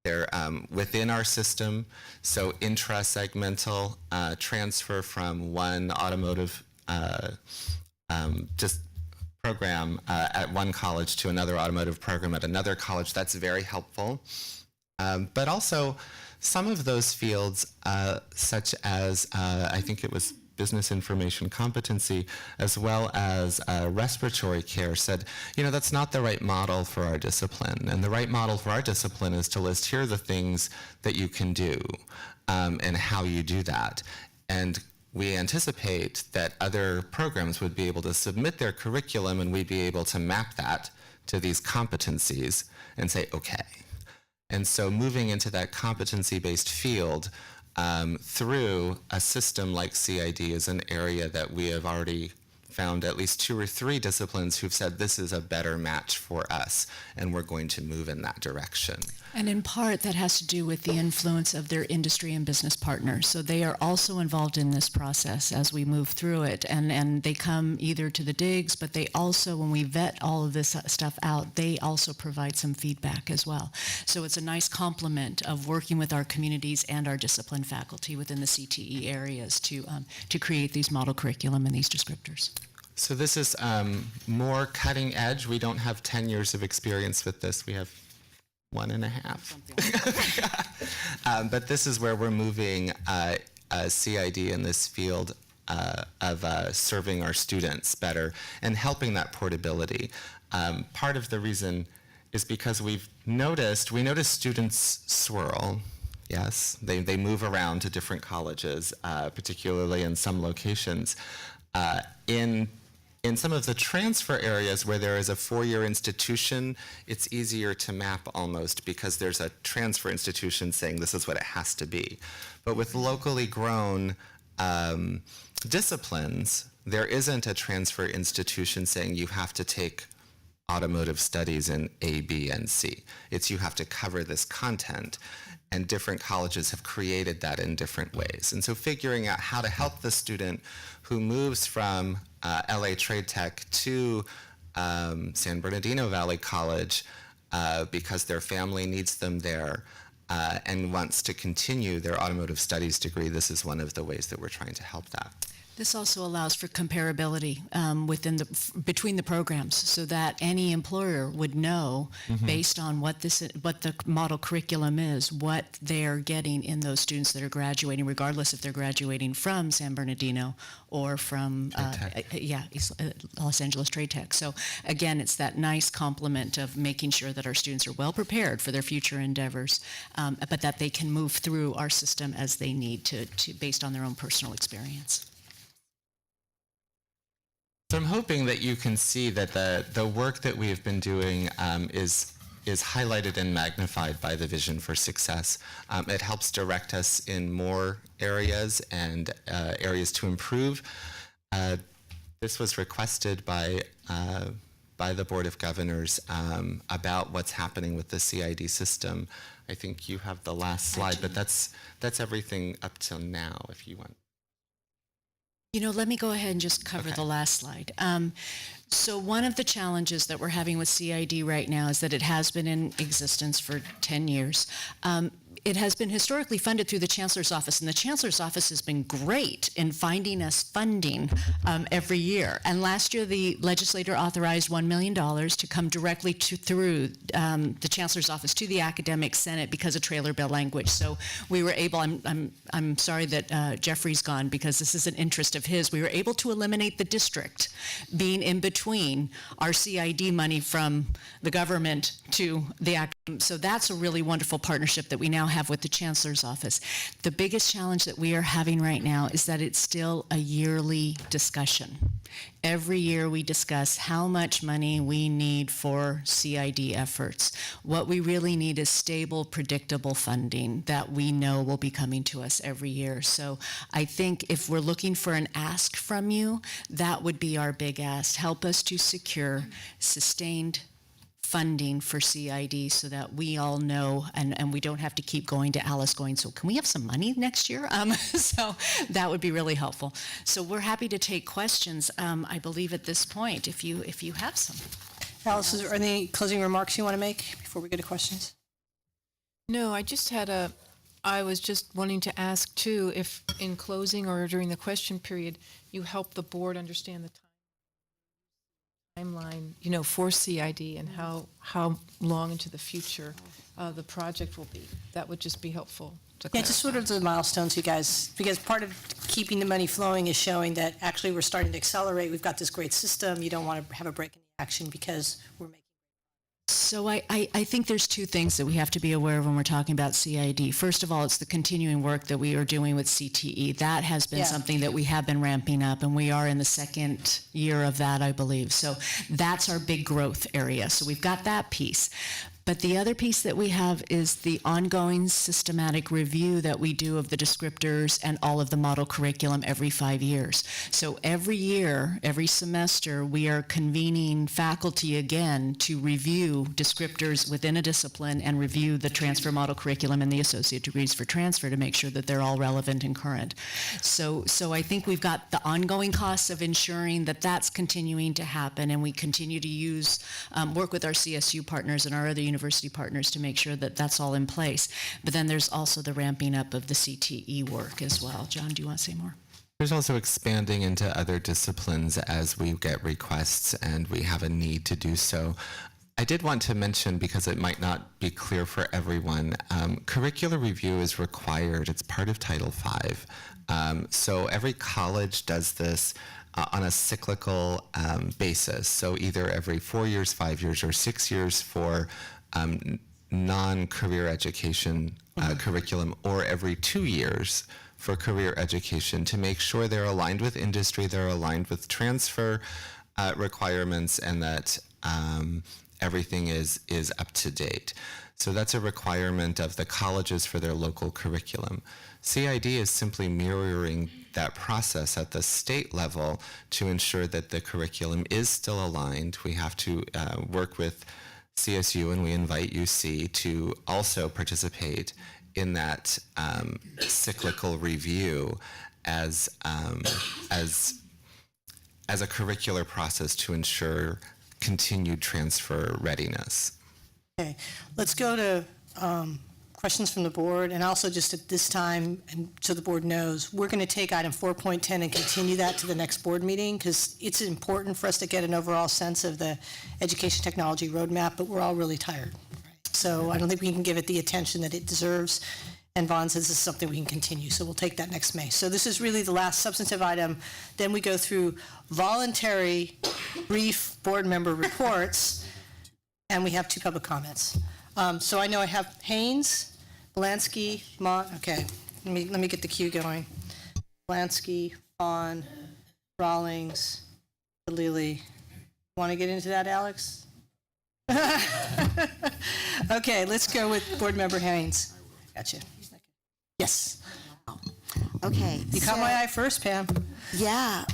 Speaker 9: They're within our system, so intra-segmental transfer from one automotive just program at one college to another automotive program at another college. That's very helpful. But also some of those fields, such as I think it was business information competency, as well as respiratory care, said, that's not the right model for our discipline. And the right model for our discipline is to list, here are the things that you can do and how you do that. And we anticipate that other programs would be able to submit their curriculum and we'd be able to map that to these competencies and say, okay. And so moving into that competency-based field through a system like CID is an area that we have already found at least 2 or 3 disciplines who've said this is a better match for us, and we're going to move in that direction.
Speaker 3: And in part, that has to do with the influence of their industry and business partners. So they are also involved in this process as we move through it. And they come either to the digs, but they also, when we vet all of this stuff out, they also provide some feedback as well. So it's a nice complement of working with our communities and our discipline faculty within the CTE areas to create these model curriculum and these descriptors.
Speaker 9: So this is more cutting edge. We don't have 10 years of experience with this. We have 1.5. But this is where we're moving CID in this field of serving our students better and helping that portability. Part of the reason is because we noticed students swirl. Yes, they move around to different colleges, particularly in some locations. In some of the transfer areas where there is a 4-year institution, it's easier to map almost because there's a transfer institution saying this is what it has to be. But with locally grown disciplines, there isn't a transfer institution saying you have to take automotive studies in A, B, and C. It's you have to cover this content, and different colleges have created that in different ways. And so figuring out how to help the student who moves from LA Trade Tech to San Bernardino Valley College because their family needs them there and wants to continue their automotive studies degree, this is one of the ways that we're trying to help that.
Speaker 3: This also allows for comparability between the programs, so that any employer would know based on what the model curriculum is, what they're getting in those students that are graduating, regardless if they're graduating from San Bernardino or from Los Angeles Trade Tech. So again, it's that nice complement of making sure that our students are well prepared for their future endeavors, but that they can move through our system as they need to based on their own personal experience.
Speaker 9: So I'm hoping that you can see that the work that we have been doing is highlighted and magnified by the Vision for Success. It helps direct us in more areas and areas to improve. This was requested by the Board of Governors about what's happening with the CID system. I think you have the last slide, but that's everything up till now, if you want.
Speaker 3: Let me go ahead and just cover the last slide. So one of the challenges that we're having with CID right now is that it has been in existence for 10 years. It has been historically funded through the Chancellor's Office, and the Chancellor's Office has been great in finding us funding every year. And last year, the legislator authorized $1 million to come directly through the Chancellor's Office to the Academic Senate because of trailer bill language. So we were able, I'm sorry that Jeffrey's gone because this is an interest of his, we were able to eliminate the district being in between our CID money from the government to the academic. So that's a really wonderful partnership that we now have with the Chancellor's Office. The biggest challenge that we are having right now is that it's still a yearly discussion. Every year we discuss how much money we need for CID efforts. What we really need is stable, predictable funding that we know will be coming to us every year. So I think if we're looking for an ask from you, that would be our big ask. Help us to secure sustained funding for CID so that we all know and we don't have to keep going to Alice going, so can we have some money next year? So that would be really helpful. So we're happy to take questions, I believe at this point, if you have some.
Speaker 1: Alice, is there any closing remarks you want to make before we go to questions?
Speaker 8: No, I was just wanting to ask too, if in closing or during the question period, you help the board understand the timeline, for CID and how long into the future the project will be. That would just be helpful to
Speaker 1: Yeah, just sort of the milestones, you guys, because part of keeping the money flowing is showing that actually we're starting to accelerate. We've got this great system. You don't want to have a break in the action because we're making.
Speaker 3: So I think there's two things that we have to be aware of when we're talking about CID. First of all, it's the continuing work that we are doing with CTE. That has been something that we have been ramping up, and we are in the second year of that, I believe. So that's our big growth area. So we've got that piece. But the other piece that we have is the ongoing systematic review that we do of the descriptors and all of the model curriculum every 5 years. So every year, every semester, we are convening faculty again to review descriptors within a discipline and review the transfer model curriculum and the associate degrees for transfer to make sure that they're all relevant and current. So I think we've got the ongoing costs of ensuring that that's continuing to happen, and we continue to use, work with our CSU partners and our other university partners to make sure that that's all in place. But then there's also the ramping up of the CTE work as well. John, do you want to say more?
Speaker 9: There's also expanding into other disciplines as we get requests and we have a need to do so. I did want to mention, because it might not be clear for everyone, curricular review is required. It's part of Title V. So every college does this on a cyclical basis. So either every 4 years, 5 years, or 6 years for non-career education curriculum, or every 2 years for career education, to make sure they're aligned with industry, they're aligned with transfer requirements, and that everything is up to date. So that's a requirement of the colleges for their local curriculum. CID is simply mirroring that process at the state level to ensure that the curriculum is still aligned. We have to work with CSU, and we invite UC to also participate in that cyclical review as a curricular process to ensure continued transfer readiness.
Speaker 1: Okay, let's go to questions from the board, and also just at this time, and so the board knows, we're going to take item 4.10 and continue that to the next board meeting, because it's important for us to get an overall sense of the education technology roadmap, but we're all really tired. So I don't think we can give it the attention that it deserves, and Vaughn says this is something we can continue, so we'll take that next May. So this is really the last substantive item. Then we go through voluntary, brief board member reports, and we have 2 public comments. So I know I have Haynes, Belansky, okay, let me get the queue going. Belansky, Vaughn, Rawlings, Dalili. Want to get into that, Alex? Okay, let's go with board member Haynes. Gotcha. Yes.
Speaker 10: Okay.
Speaker 1: You caught my eye first, Pam.
Speaker 10: Yeah.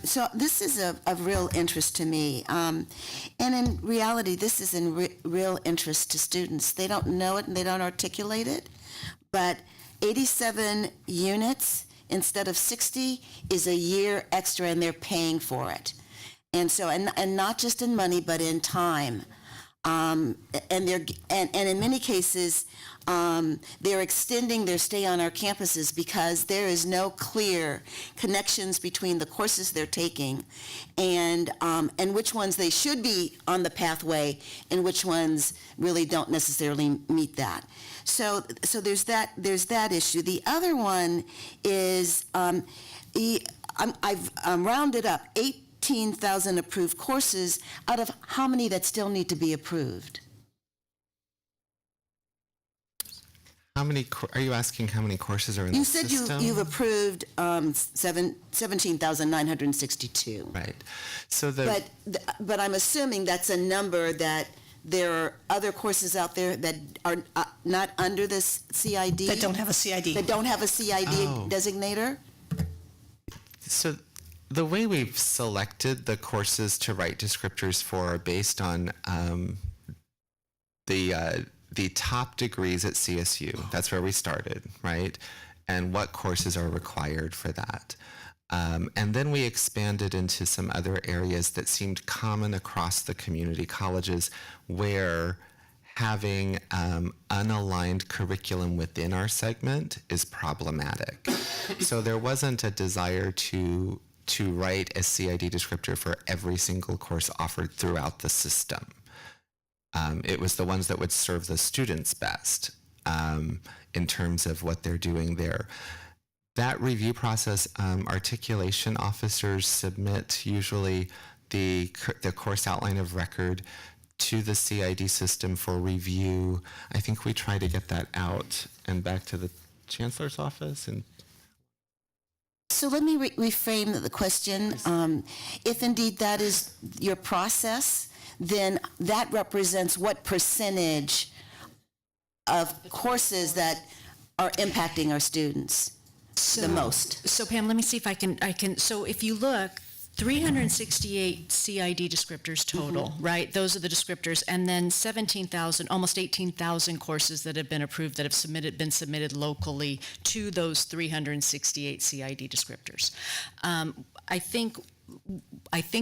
Speaker 10: So this is of real interest to me. And in reality, this is in real interest to students. They don't know it and they don't articulate it, but 87 units instead of 60 is a year extra, and they're paying for it. And so, and not just in money, but in time. And in many cases, they're extending their stay on our campuses because there is no clear connections between the courses they're taking and which ones they should be on the pathway and which ones really don't necessarily meet that. So there's that issue. The other one is I've rounded up 18,000 approved courses out of how many that still need to be approved.
Speaker 9: How many, are you asking how many courses are in the system?
Speaker 10: You said you've approved 17,962.
Speaker 9: Right. So
Speaker 10: But I'm assuming that's a number that there are other courses out there that are not under this CID?
Speaker 1: That don't have a CID.
Speaker 10: That don't have a CID designator?
Speaker 9: So the way we've selected the courses to write descriptors for are based on the top degrees at CSU. That's where we started, right? And what courses are required for that. And then we expanded into some other areas that seemed common across the community colleges, where having unaligned curriculum within our segment is problematic. So there wasn't a desire to to write a CID descriptor for every single course offered throughout the system. It was the ones that would serve the students best in terms of what they're doing there. That review process, articulation officers submit usually the course outline of record to the CID system for review. I think we try to get that out and back to the Chancellor's office. And
Speaker 10: So let me reframe the question. If indeed that is your process, then that represents what percentage of courses that are impacting our students the most?
Speaker 3: So Pam, let me see if I can, so if you look, 368 CID descriptors total, right? Those are the descriptors, and then 17,000, almost 18,000 courses that have been approved that have been submitted locally to those 368 CID descriptors. I think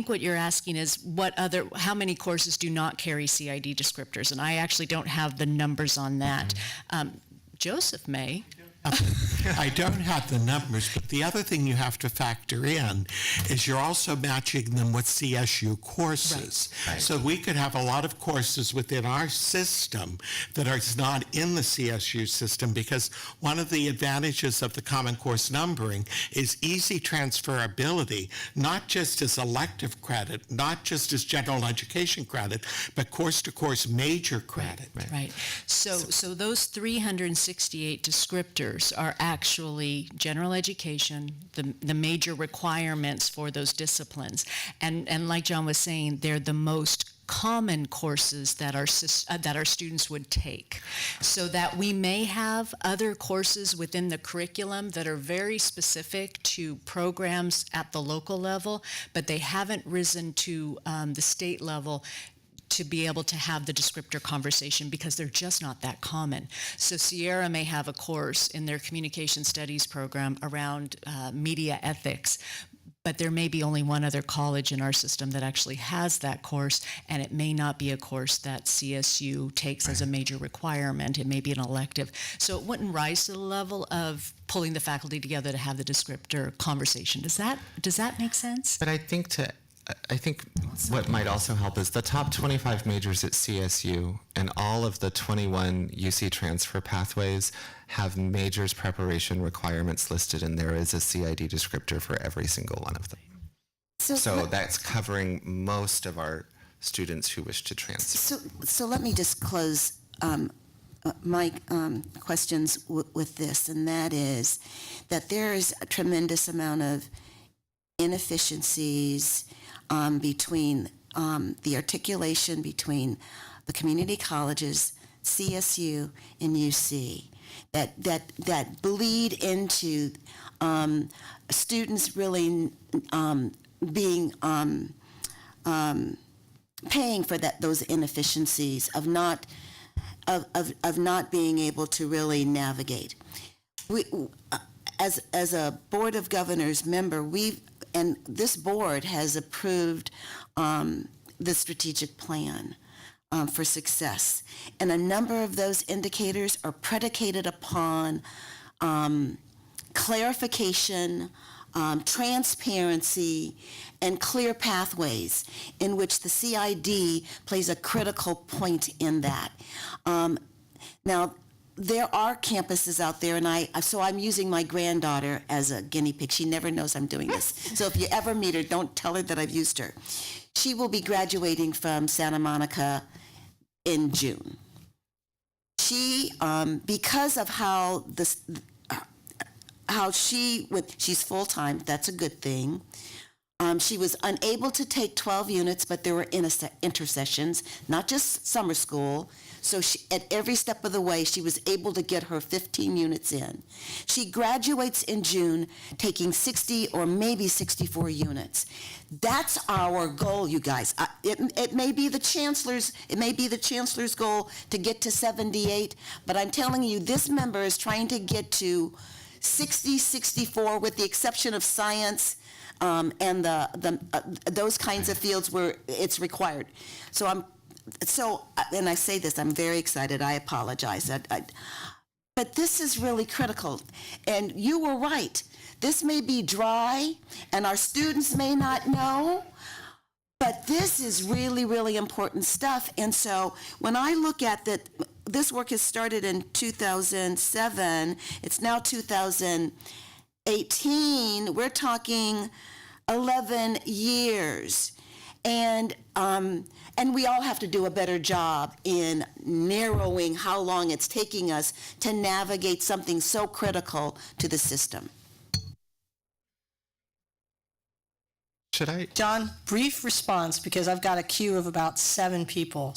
Speaker 3: what you're asking is how many courses do not carry CID descriptors, and I actually don't have the numbers on that. Joseph may.
Speaker 11: I don't have the numbers, but the other thing you have to factor in is you're also matching them with CSU courses. Right. So we could have a lot of courses within our system that are not in the CSU system, because one of the advantages of the Common Course numbering is easy transferability, not just as elective credit, not just as general education credit, but course-to-course major credit.
Speaker 3: Right. So those 368 descriptors are actually general education, the major requirements for those disciplines. And like John was saying, they're the most common courses that our students would take, so that we may have other courses within the curriculum that are very specific to programs at the local level, but they haven't risen to the state level to be able to have the descriptor conversation, because they're just not that common. So Sierra may have a course in their communication studies program around media ethics, but there may be only one other college in our system that actually has that course, and it may not be a course that CSU takes as a major requirement. It may be an elective. So it wouldn't rise to the level of pulling the faculty together to have the descriptor conversation. Does that make sense?
Speaker 9: But I think what might also help is the top 25 majors at CSU and all of the 21 UC transfer pathways have majors preparation requirements listed, and there is a CID descriptor for every single one of them. So that's covering most of our students who wish to transfer.
Speaker 10: So let me just close my questions with this, and that is that there is a tremendous amount of inefficiencies between the articulation between the community colleges, CSU, and UC, that bleed into students really being paying for those inefficiencies of not being able to really navigate. We, as a Board of Governors member, and this board has approved the strategic plan for success. And a number of those indicators are predicated upon clarification, transparency, and clear pathways, in which the CID plays a critical point in that. Now, there are campuses out there, and so I'm using my granddaughter as a guinea pig. She never knows I'm doing this. So if you ever meet her, don't tell her that I've used her. She will be graduating from Santa Monica in June. She, because of she's full-time, that's a good thing. She was unable to take 12 units, but there were intersessions, not just summer school. So at every step of the way, she was able to get her 15 units in. She graduates in June, taking 60 or maybe 64 units. That's our goal, you guys. It may be the chancellor's goal to get to 78, but I'm telling you, this member is trying to get to 60, 64, with the exception of science and those kinds of fields where it's required. And I say this, I'm very excited. I apologize. But this is really critical. And you were right. This may be dry and our students may not know, but this is really, really important stuff. And so when I look at that, this work has started in 2007. It's now 2018. We're talking 11 years. And we all have to do a better job in narrowing how long it's taking us to navigate something so critical to the system.
Speaker 9: Should I?
Speaker 1: John, brief response, because I've got a queue of about 7 people,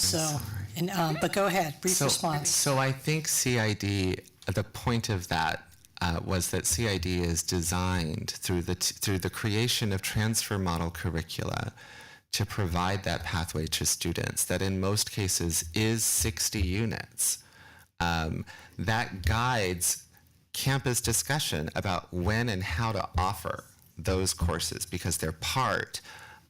Speaker 1: but go ahead, brief response.
Speaker 9: So I think CID, the point of that was that CID is designed through the creation of transfer model curricula to provide that pathway to students that in most cases is 60 units. That guides campus discussion about when and how to offer those courses because they're part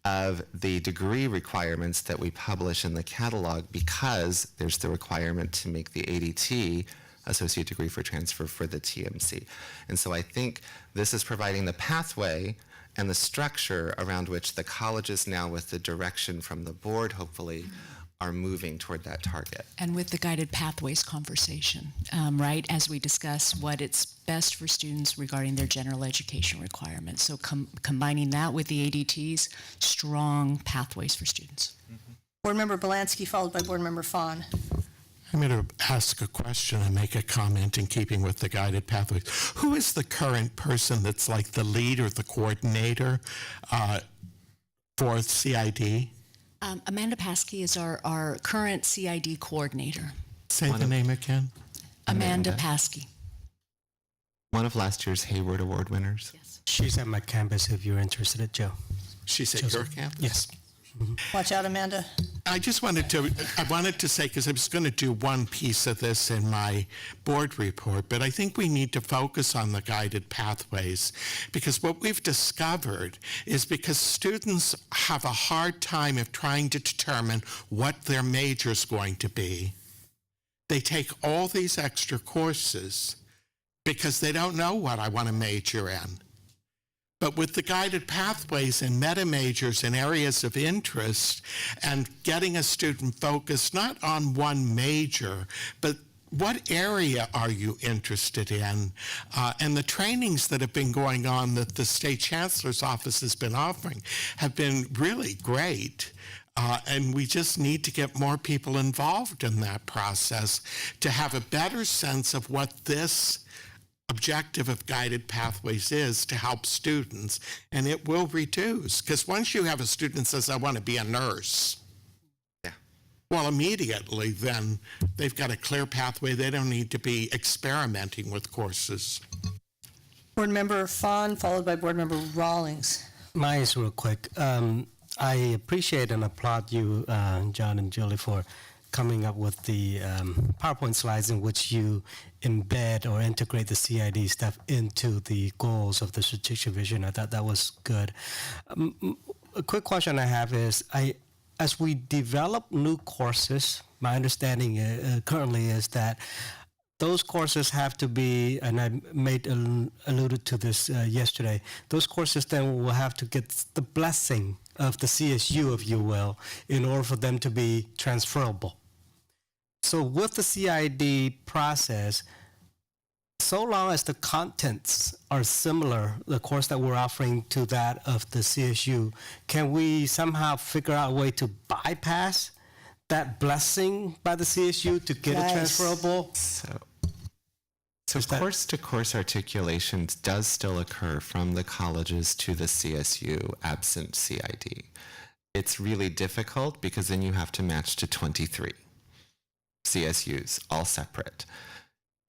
Speaker 9: of the degree requirements that we publish in the catalog because there's the requirement to make the ADT, Associate Degree for Transfer, for the TMC. And so I think this is providing the pathway and the structure around which the colleges now, with the direction from the board, hopefully, are moving toward that target.
Speaker 3: And with the guided pathways conversation, right, as we discuss what it's best for students regarding their general education requirements. So combining that with the ADTs, strong pathways for students.
Speaker 1: Mm-hmm. Board Member Belansky, followed by Board Member Fawn.
Speaker 11: I'm going to ask a question and make a comment in keeping with the guided pathways. Who is the current person that's like the lead or the coordinator for CID?
Speaker 3: Amanda Paskey is our current CID coordinator.
Speaker 11: Say the name again.
Speaker 3: Amanda Paskey.
Speaker 9: One of last year's Hayward Award winners.
Speaker 3: Yes.
Speaker 12: She's at my campus if you're interested, Joe.
Speaker 11: She's at your campus?
Speaker 12: Yes.
Speaker 1: Watch out, Amanda.
Speaker 11: I wanted to say, because I was going to do one piece of this in my board report, but I think we need to focus on the guided pathways because what we've discovered is because students have a hard time of trying to determine what their major is going to be, they take all these extra courses because they don't know what I want to major in. But with the guided pathways and meta majors and areas of interest and getting a student focused not on one major, but what area are you interested in? And the trainings that have been going on that the State Chancellor's Office has been offering have been really great. And we just need to get more people involved in that process to have a better sense of what this objective of guided pathways is to help students, and it will reduce. Because once you have a student that says, I want to be a nurse, well, immediately then they've got a clear pathway. They don't need to be experimenting with courses.
Speaker 1: Board Member Fawn, followed by Board Member Rawlings.
Speaker 12: Mine is real quick. I appreciate and applaud you, John and Julie, for coming up with the PowerPoint slides in which you embed or integrate the CID stuff into the goals of the strategic vision. I thought that was good. A quick question I have is, as we develop new courses, my understanding currently is that those courses have to be, and I alluded to this yesterday, those courses then will have to get the blessing of the CSU, if you will, in order for them to be transferable. So with the CID process, so long as the contents are similar, the course that we're offering to that of the CSU, can we somehow figure out a way to bypass that blessing by the CSU to get it transferable?
Speaker 9: So course-to-course articulation does still occur from the colleges to the CSU absent CID. It's really difficult because then you have to match to 23 CSUs, all separate.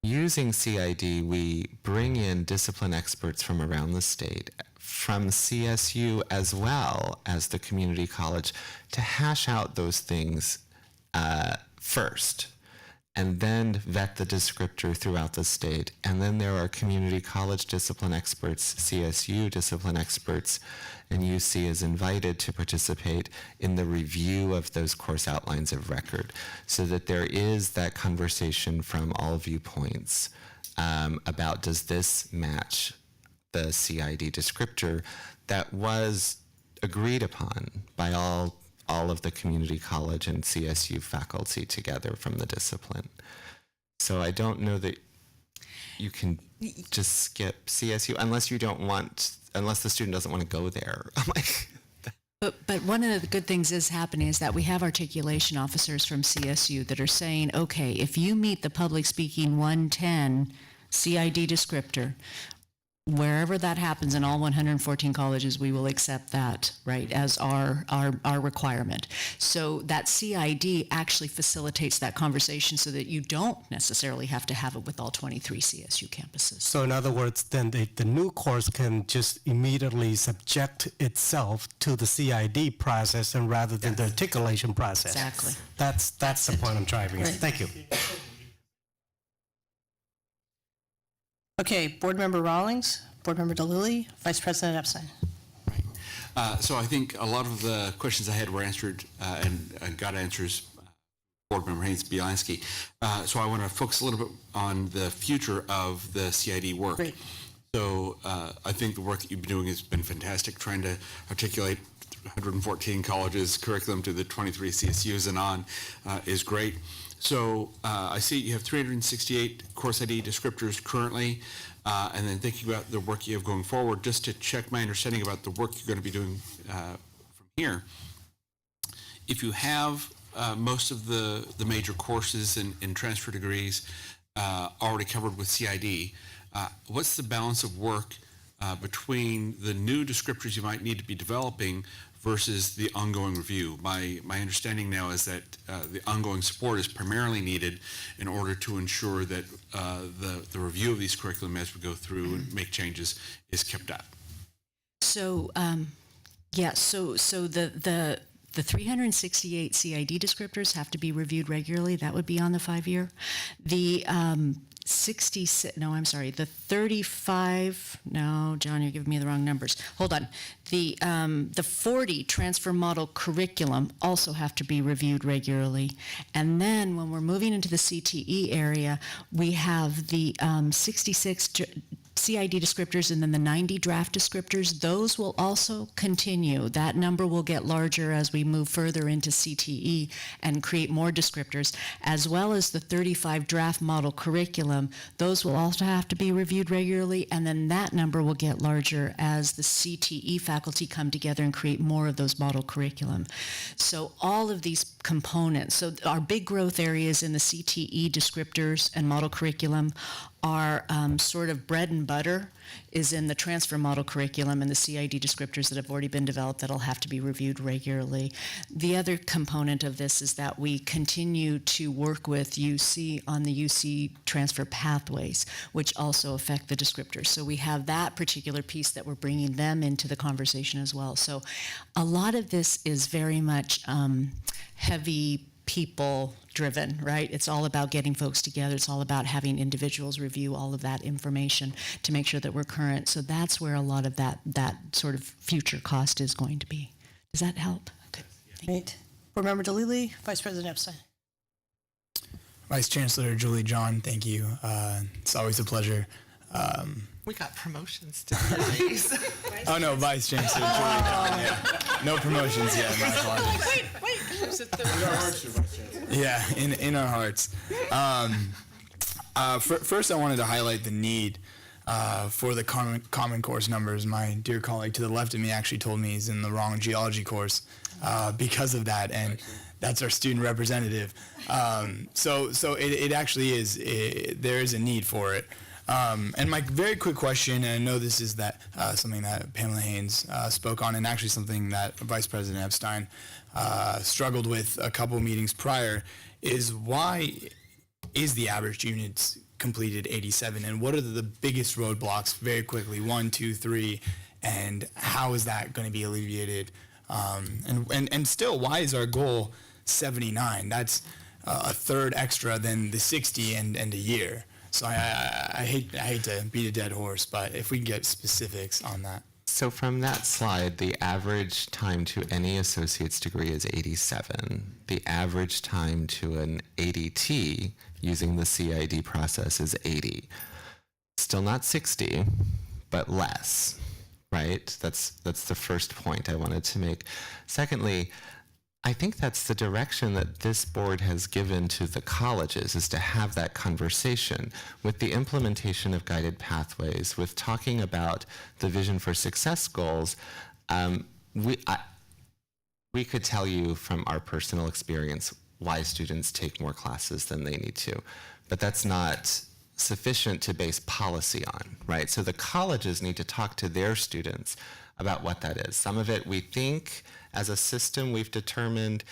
Speaker 9: Using CID, we bring in discipline experts from around the state, from CSU as well as the community college, to hash out those things first, and then vet the descriptor throughout the state. And then there are community college discipline experts, CSU discipline experts, and UC is invited to participate in the review of those course outlines of record, so that there is that conversation from all viewpoints about, does this match the CID descriptor that was agreed upon by all of the community college and CSU faculty together from the discipline. So I don't know that you can just skip CSU unless the student doesn't want to go there. I'm like,
Speaker 3: But one of the good things is happening is that we have articulation officers from CSU that are saying, okay, if you meet the public speaking 110 CID descriptor, wherever that happens in all 114 colleges, we will accept that, right, as our requirement. So that CID actually facilitates that conversation so that you don't necessarily have to have it with all 23 CSU campuses.
Speaker 12: So in other words, then the new course can just immediately subject itself to the CID process and rather than the articulation process.
Speaker 3: Exactly.
Speaker 12: That's the point I'm driving at. Thank you.
Speaker 1: Okay, Board Member Rawlings, Board Member DeLilly, Vice President Epstein.
Speaker 13: So I think a lot of the questions I had were answered and got answers. Board Member Haynes-Bialanski. So I want to focus a little bit on the future of the CID work.
Speaker 1: Great.
Speaker 13: So I think the work that you've been doing has been fantastic, trying to articulate 114 colleges curriculum to the 23 CSUs and on is great. So I see you have 368 course ID descriptors currently, and then thinking about the work you have going forward, just to check my understanding about the work you're going to be doing from here. If you have most of the major courses and transfer degrees already covered with CID, what's the balance of work between the new descriptors you might need to be developing versus the ongoing review? My understanding now is that the ongoing support is primarily needed in order to ensure that the review of these curriculum as we go through and make changes is kept up.
Speaker 3: So, so the 368 CID descriptors have to be reviewed regularly. That would be on the 5-year. The 35, no, John, you're giving me the wrong numbers. Hold on. The 40 transfer model curriculum also have to be reviewed regularly. And then when we're moving into the CTE area, we have the 66 CID descriptors and then the 90 draft descriptors. Those will also continue. That number will get larger as we move further into CTE and create more descriptors, as well as the 35 draft model curriculum. Those will also have to be reviewed regularly, and then that number will get larger as the CTE faculty come together and create more of those model curriculum. So all of these components, so our big growth areas in the CTE descriptors and model curriculum are sort of bread and butter is in the transfer model curriculum and the CID descriptors that have already been developed that'll have to be reviewed regularly. The other component of this is that we continue to work with UC on the UC transfer pathways, which also affect the descriptors. So we have that particular piece that we're bringing them into the conversation as well. So a lot of this is very much heavy people driven, right? It's all about getting folks together. It's all about having individuals review all of that information to make sure that we're current. So that's where a lot of that sort of future cost is going to be. Does that help? Okay.
Speaker 1: Great. Board Member DeLilly, Vice President Epstein.
Speaker 14: Vice Chancellor Julie John, thank you. It's always a pleasure.
Speaker 9: We got promotions today.
Speaker 14: Oh no, Vice Chancellor Julie John. Yeah. No promotions yet. My apologies.
Speaker 8: Wait.
Speaker 14: Yeah, in our hearts. First, I wanted to highlight the need for the common course numbers. My dear colleague to the left of me actually told me he's in the wrong geology course because of that, and that's our student representative. So it actually is. There is a need for it. And my very quick question, and I know this is something that Pamela Haynes spoke on, and actually something that Vice President Epstein struggled with a couple meetings prior, is why is the average units completed 87, and what are the biggest roadblocks, very quickly, 1, 2, 3, and how is that going to be alleviated? And still, why is our goal 79? That's a third extra than the 60 and a year. So I hate to beat a dead horse, but if we can get specifics on that.
Speaker 9: So from that slide, the average time to any associate's degree is 87. The average time to an ADT using the CID process is 80. Still not 60, but less, right? That's the first point I wanted to make. Secondly, I think that's the direction that this board has given to the colleges, is to have that conversation with the implementation of guided pathways, with talking about the vision for success goals. We could tell you from our personal experience why students take more classes than they need to, but that's not sufficient to base policy on, right? So the colleges need to talk to their students about what that is. Some of it we think as a system we've determined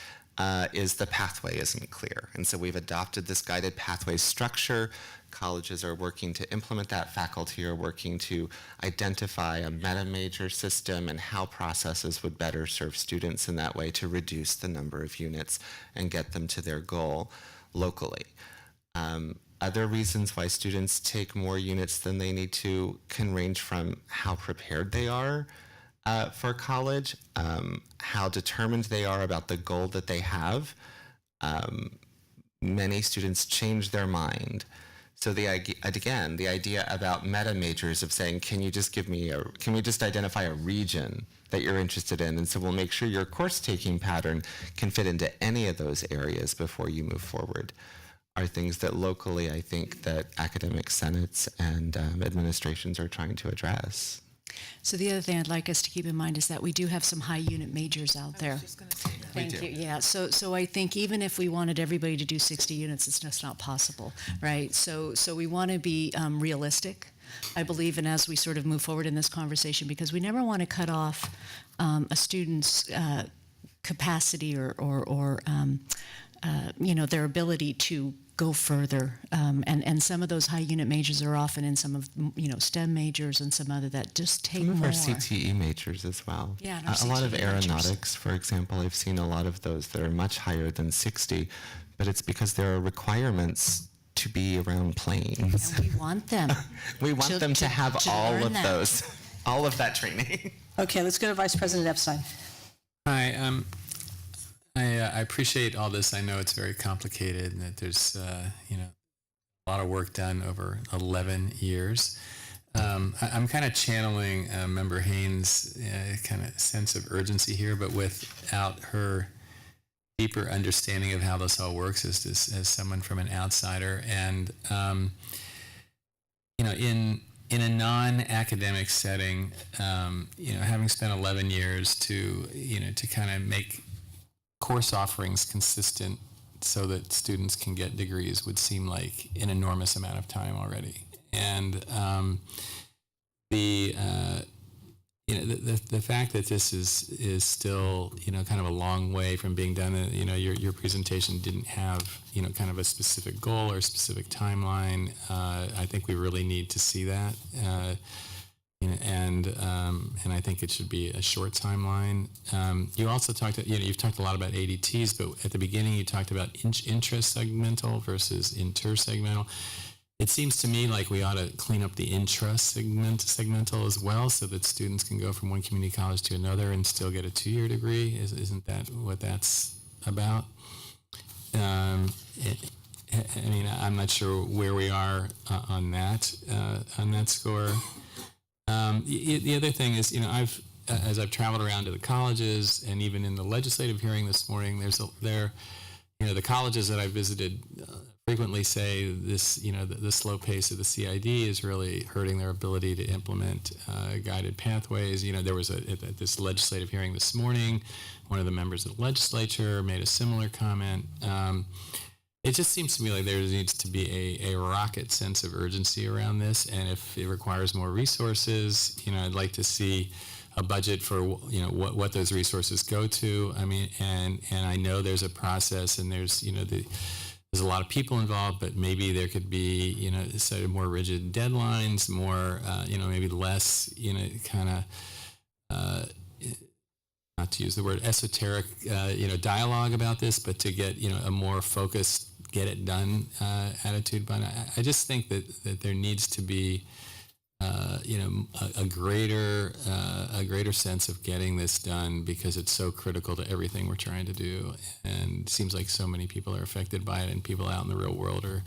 Speaker 9: is the pathway isn't clear. And so we've adopted this guided pathway structure. Colleges are working to implement that. Faculty are working to identify a meta-major system and how processes would better serve students in that way to reduce the number of units and get them to their goal locally. Other reasons why students take more units than they need to can range from how prepared they are for college, how determined they are about the goal that they have. Many students change their mind. So the idea about meta majors of saying, can we just identify a region that you're interested in? And so we'll make sure your course taking pattern can fit into any of those areas before you move forward, are things that locally I think that academic senates and administrations are trying to address.
Speaker 3: So the other thing I'd like us to keep in mind is that we do have some high unit majors out there. Thank you. Yeah. So I think even if we wanted everybody to do 60 units, it's just not possible, right? So we want to be realistic, I believe, and as we sort of move forward in this conversation, because we never want to cut off a student's capacity or their ability to go further, and some of those high unit majors are often in some of STEM majors and some other that just take
Speaker 9: some of
Speaker 3: more.
Speaker 9: our CTE majors as well.
Speaker 3: Yeah,
Speaker 9: a lot of
Speaker 3: CTE
Speaker 9: aeronautics, for example, I've seen a lot of those that are much higher than 60, but it's because there are requirements to be around planes.
Speaker 3: And we want them.
Speaker 9: We want them to have all
Speaker 3: learn
Speaker 9: of
Speaker 3: that.
Speaker 9: those, all of that training.
Speaker 1: Okay, let's go to Vice President Epstein.
Speaker 15: Hi, I appreciate all this. I know it's very complicated and that there's, a lot of work done over 11 years. I'm kind of channeling Member Haynes' kind of sense of urgency here, but without her deeper understanding of how this all works as someone from an outsider. And, in a non-academic setting, having spent 11 years to kind of make course offerings consistent so that students can get degrees would seem like an enormous amount of time already. And the fact that this is still kind of a long way from being done. Your presentation didn't have kind of a specific goal or a specific timeline. I think we really need to see that. And I think it should be a short timeline. You also talked, you've talked a lot about ADTs, but at the beginning you talked about intra-segmental versus inter-segmental. It seems to me like we ought to clean up the intra-segmental as well, so that students can go from one community college to another and still get a 2-year degree. Isn't that what that's about? I'm not sure where we are on that score. The other thing is, as I've traveled around to the colleges and even in the legislative hearing this morning, the colleges that I visited frequently say this, the slow pace of the CID is really hurting their ability to implement guided pathways. There was at this legislative hearing this morning, one of the members of the legislature made a similar comment. It just seems to me like there needs to be a rocket sense of urgency around this, and if it requires more resources, I'd like to see a budget for what those resources go to. I mean, and I know there's a process, and there's there's a lot of people involved, but maybe there could be sort of more rigid deadlines, more maybe less kind of. Not to use the word esoteric, dialogue about this, but to get, a more focused, get it done attitude. But I just think that there needs to be, a greater sense of getting this done, because it's so critical to everything we're trying to do. And it seems like so many people are affected by it, and people out in the real world are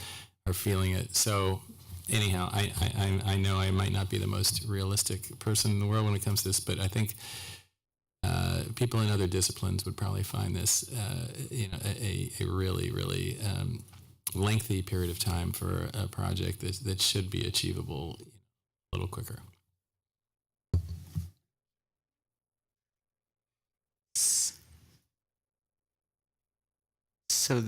Speaker 15: feeling it. So anyhow, I know I might not be the most realistic person in the world when it comes to this, but I think people in other disciplines would probably find this, a really, really lengthy period of time for a project that should be achievable a little quicker.
Speaker 9: So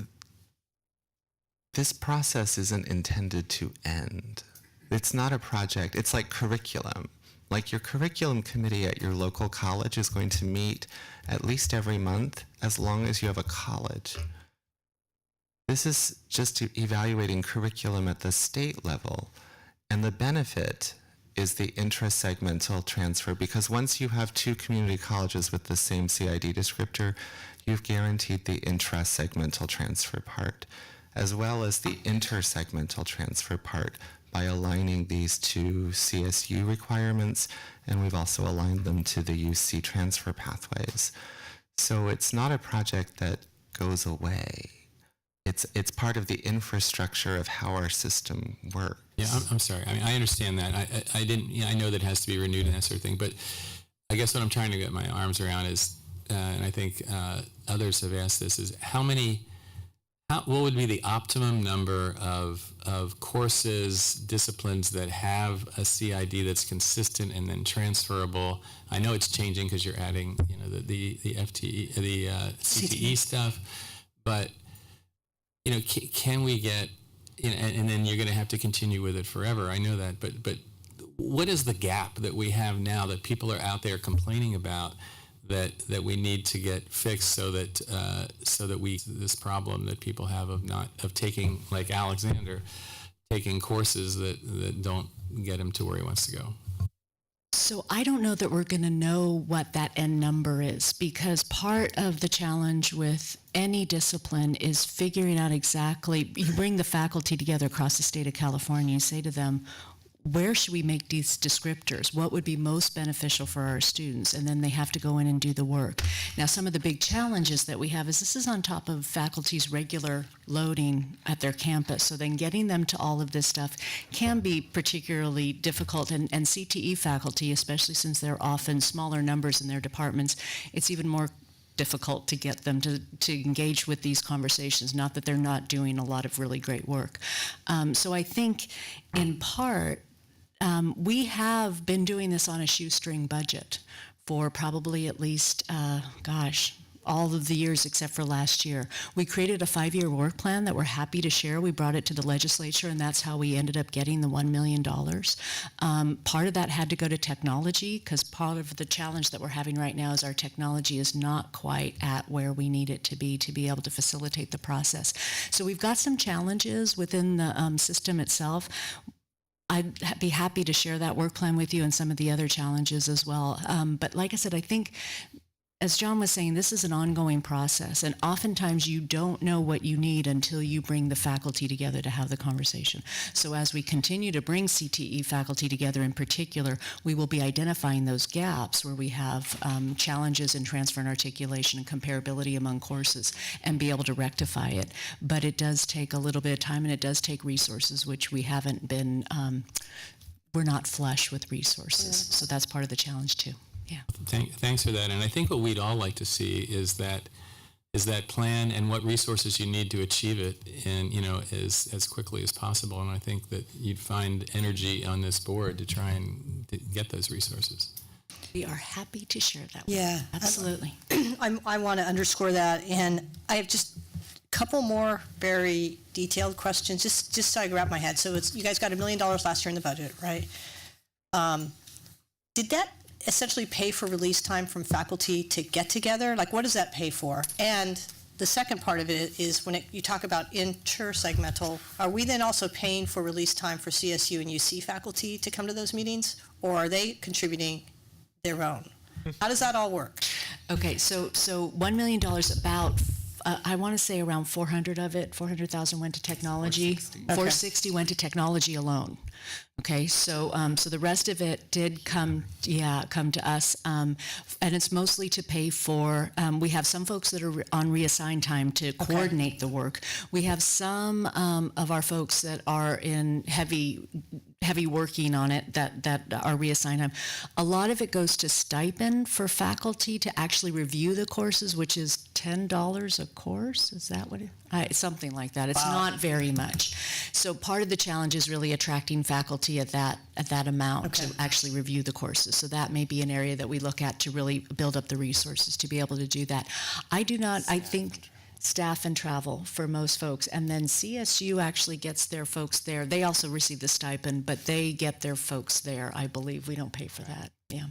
Speaker 9: this process isn't intended to end. It's not a project. It's like curriculum. Like your curriculum committee at your local college is going to meet at least every month as long as you have a college. This is just evaluating curriculum at the state level. And the benefit is the intra-segmental transfer, because once you have two community colleges with the same CID descriptor, you've guaranteed the intra-segmental transfer part, as well as the intersegmental transfer part by aligning these two CSU requirements, and we've also aligned them to the UC transfer pathways. So it's not a project that goes away. It's part of the infrastructure of how our system works.
Speaker 15: Yeah, I'm sorry. I mean, I understand that. I didn't. I know that it has to be renewed and that sort of thing. But I guess what I'm trying to get my arms around is, and I think others have asked this, is what would be the optimum number of courses, disciplines that have a CID that's consistent and then transferable? I know it's changing because you're adding, the FTE, the CTE stuff, but can we get, and then you're going to have to continue with it forever. I know that, but what is the gap that we have now that people are out there complaining about that we need to get fixed so that this problem that people have of taking, like Alexander, taking courses that don't get him to where he wants to go?
Speaker 3: So I don't know that we're going to know what that end number is, because part of the challenge with any discipline is figuring out exactly, you bring the faculty together across the state of California, you say to them, where should we make these descriptors? What would be most beneficial for our students? And then they have to go in and do the work. Now, some of the big challenges that we have is this is on top of faculty's regular loading at their campus. So then getting them to all of this stuff can be particularly difficult. And CTE faculty, especially since they're often smaller numbers in their departments, it's even more difficult to get them to engage with these conversations, not that they're not doing a lot of really great work. So I think in part, we have been doing this on a shoestring budget for probably at least, all of the years except for last year. We created a 5-year work plan that we're happy to share. We brought it to the legislature, and that's how we ended up getting the $1 million. Part of that had to go to technology, because part of the challenge that we're having right now is our technology is not quite at where we need it to be able to facilitate the process. So we've got some challenges within the system itself. I'd be happy to share that work plan with you and some of the other challenges as well. But like I said, I think, as John was saying, this is an ongoing process, and oftentimes you don't know what you need until you bring the faculty together to have the conversation. So as we continue to bring CTE faculty together in particular, we will be identifying those gaps where we have challenges in transfer and articulation and comparability among courses and be able to rectify it. But it does take a little bit of time, and it does take resources, which we haven't been, we're not flush with resources. So that's part of the challenge too. Yeah.
Speaker 15: Thanks for that. And I think what we'd all like to see is that plan and what resources you need to achieve it, and as quickly as possible. And I think that you'd find energy on this board to try and get those resources.
Speaker 3: We are happy to share that.
Speaker 1: Yeah,
Speaker 3: absolutely.
Speaker 1: I want to underscore that, and I have just a couple more very detailed questions, just so I wrap my head. So you guys got $1 million last year in the budget, right? Did that essentially pay for release time from faculty to get together? Like, what does that pay for? And the second part of it is when you talk about intersegmental, are we then also paying for release time for CSU and UC faculty to come to those meetings, or are they contributing their own? How does that all work?
Speaker 3: Okay, so $1 million, about I want to say around 400,000 went to technology. 460 went to technology alone. Okay, so so the rest of it did come to us, and it's mostly to pay for. We have some folks that are on reassigned time to coordinate the work. We have some of our folks that are in heavy working on it that are reassigned time. A lot of it goes to stipend for faculty to actually review the courses, which is $10 a course. Is that what something like that? It's not very much. So part of the challenge is really attracting faculty at that amount to actually review the courses. So that may be an area that we look at to really build up the resources to be able to do that. I think staff and travel for most folks, and then CSU actually gets their folks there. They also receive the stipend, but they get their folks there. I believe we don't pay for that. Yeah.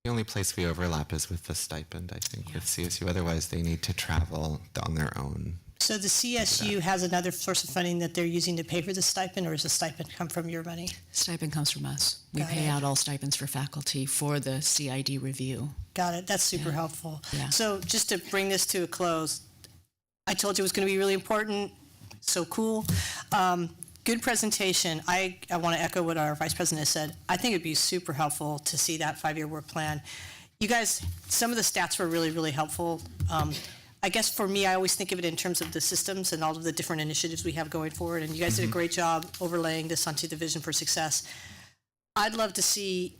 Speaker 9: The only place we overlap is with the stipend, I think, with CSU. Otherwise, they need to travel on their own.
Speaker 1: So the CSU has another source of funding that they're using to pay for the stipend, or does the stipend come from your money?
Speaker 3: Stipend comes from us. We
Speaker 1: Got
Speaker 3: pay
Speaker 1: it.
Speaker 3: out all stipends for faculty for the CID review.
Speaker 1: Got it. That's super helpful.
Speaker 3: Yeah.
Speaker 1: So just to bring this to a close, I told you it was going to be really important. So cool. Good presentation. I want to echo what our Vice President has said. I think it'd be super helpful to see that 5-year work plan. You guys, some of the stats were really, really helpful. I guess for me, I always think of it in terms of the systems and all of the different initiatives we have going forward. And you guys did a great job overlaying this onto the vision for success. I'd love to see,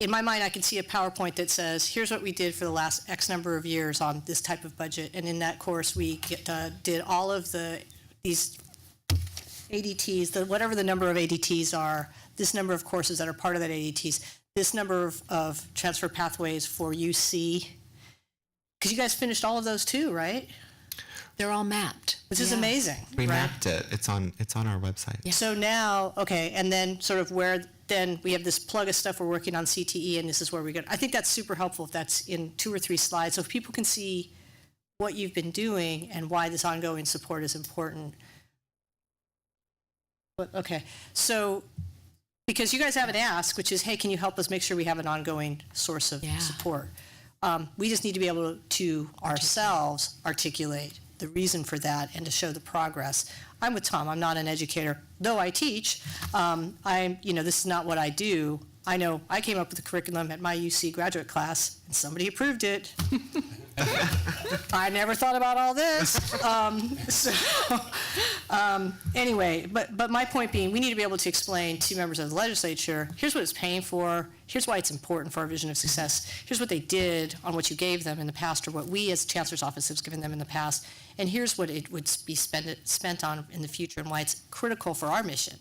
Speaker 1: in my mind, I can see a PowerPoint that says, here's what we did for the last X number of years on this type of budget. And in that course, we did all of these ADTs, whatever the number of ADTs are, this number of courses that are part of that ADTs, this number of transfer pathways for UC. Because you guys finished all of those too, right?
Speaker 3: They're all mapped.
Speaker 1: Which is amazing.
Speaker 9: We
Speaker 1: right?
Speaker 9: mapped it. It's on our website.
Speaker 3: Yeah.
Speaker 1: So now, okay, and then sort of where then we have this plug of stuff we're working on CTE, and this is where we go. I think that's super helpful if that's in 2 or 3 slides, so if people can see what you've been doing and why this ongoing support is important. But, okay, so because you guys have an ask, which is, hey, can you help us make sure we have an ongoing source of support? We just need to be able to ourselves articulate the reason for that and to show the progress. I'm with Tom. I'm not an educator, though I teach. This is not what I do. I know I came up with the curriculum at my UC graduate class, and somebody approved it. I never thought about all this. Anyway, but my point being, we need to be able to explain to members of the legislature, here's what it's paying for, here's why it's important for our vision of success, here's what they did on what you gave them in the past, or what we as Chancellor's Office has given them in the past, and here's what it would be spent on in the future and why it's critical for our mission.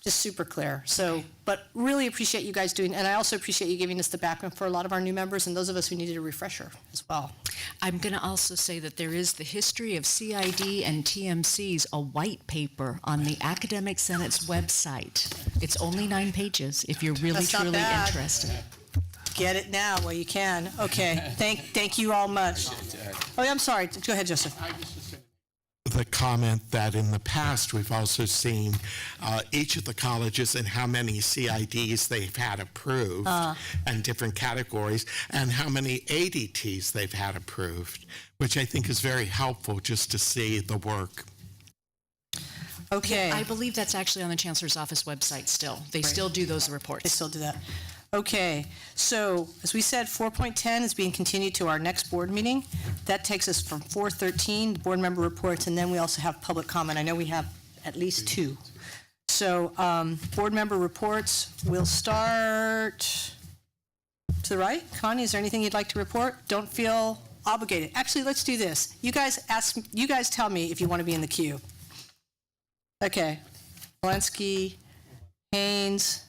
Speaker 1: Just super clear. So, but really appreciate you guys doing, and I also appreciate you giving us the background for a lot of our new members and those of us who needed a refresher as well.
Speaker 3: I'm going to also say that there is the history of CID and TMC's, a white paper on the Academic Senate's website. It's only 9 pages if you're really,
Speaker 1: That's not
Speaker 3: truly
Speaker 1: bad.
Speaker 3: interested.
Speaker 1: Get it now while you can. Okay, thank you all much. Oh, I'm sorry. Go ahead, Joseph.
Speaker 11: The comment that in the past we've also seen each of the colleges and how many CIDs they've had approved and different categories and how many ADTs they've had approved, which I think is very helpful just to see the work.
Speaker 1: Okay.
Speaker 3: I believe that's actually on the Chancellor's Office website still. They still do those reports.
Speaker 1: They still do that. Okay, so as we said, 4.10 is being continued to our next board meeting. That takes us from 4:13, board member reports, and then we also have public comment. I know we have at least 2. So board member reports, we'll start to the right. Connie, is there anything you'd like to report? Don't feel obligated. Actually, let's do this. You guys tell me if you want to be in the queue. Okay, Walensky, Haynes,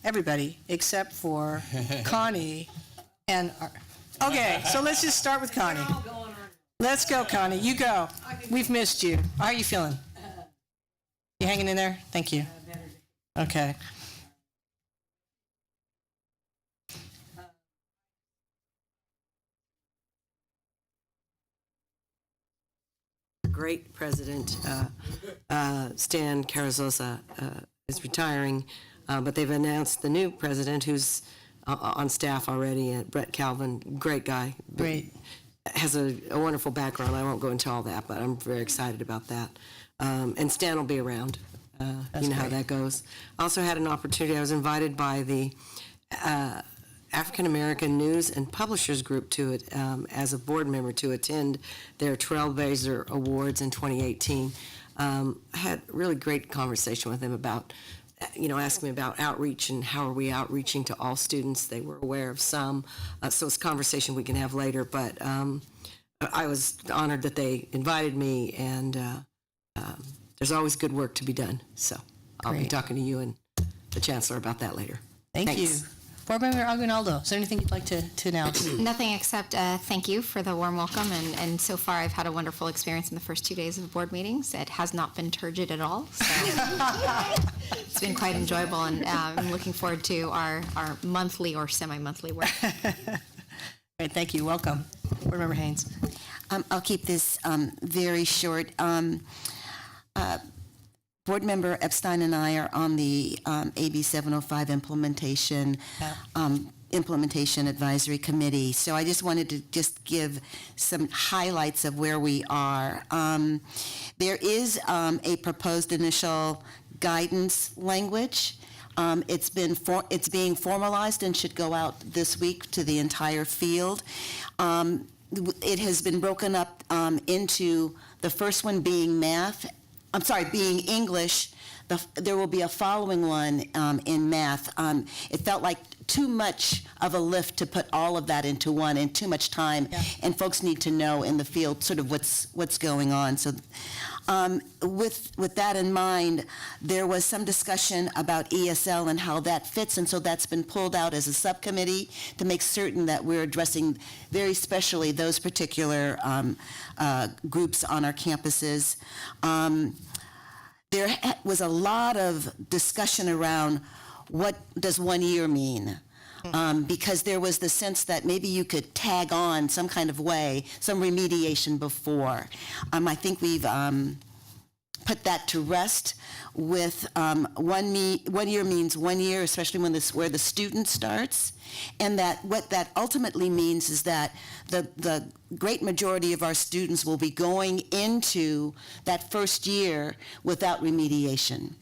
Speaker 1: everybody except for Connie and okay, so let's just start with Connie. Let's go, Connie. You go. We've missed you. How are you feeling? You hanging in there? Thank you. Okay.
Speaker 16: Great president, Stan Carrizosa, is retiring, but they've announced the new president who's on staff already. Brett Calvin, great guy.
Speaker 1: Great.
Speaker 16: Has a wonderful background. I won't go into all that, but I'm very excited about that. And Stan will be around. You know how that goes. I also had an opportunity. I was invited by the African American News and Publishers Group to it as a board member to attend their Trailblazer Awards in 2018. I had a really great conversation with them about, asking me about outreach and how are we outreaching to all students. They were aware of some, so it's a conversation we can have later, but I was honored that they invited me, and there's always good work to be done, so I'll be talking to you and the Chancellor about that later.
Speaker 1: Thank you. Board Member Aguinaldo, is there anything you'd like to announce?
Speaker 17: Nothing except thank you for the warm welcome, and so far I've had a wonderful experience in the first 2 days of board meetings. It has not been turgid at all, so it's been quite enjoyable, and I'm looking forward to our monthly or semi-monthly work.
Speaker 1: Great, thank you. Welcome. Board Member Haynes.
Speaker 10: I'll keep this very short. Board Member Epstein and I are on the AB 705 implementation advisory committee. So I just wanted to just give some highlights of where we are. There is a proposed initial guidance language. It's being formalized and should go out this week to the entire field. It has been broken up into the first one being being English. There will be a following one in math. It felt like too much of a lift to put all of that into one, and too much time, and folks need to know in the field sort of what's going on. So with that in mind, there was some discussion about ESL and how that fits, and so that's been pulled out as a subcommittee to make certain that we're addressing very specially those particular groups on our campuses. There was a lot of discussion around what does 1 year mean? Because there was the sense that maybe you could tag on some kind of way, some remediation before. I think we've put that to rest with 1 year means 1 year, especially where the student starts, and that what that ultimately means is that the great majority of our students will be going into that first year without remediation.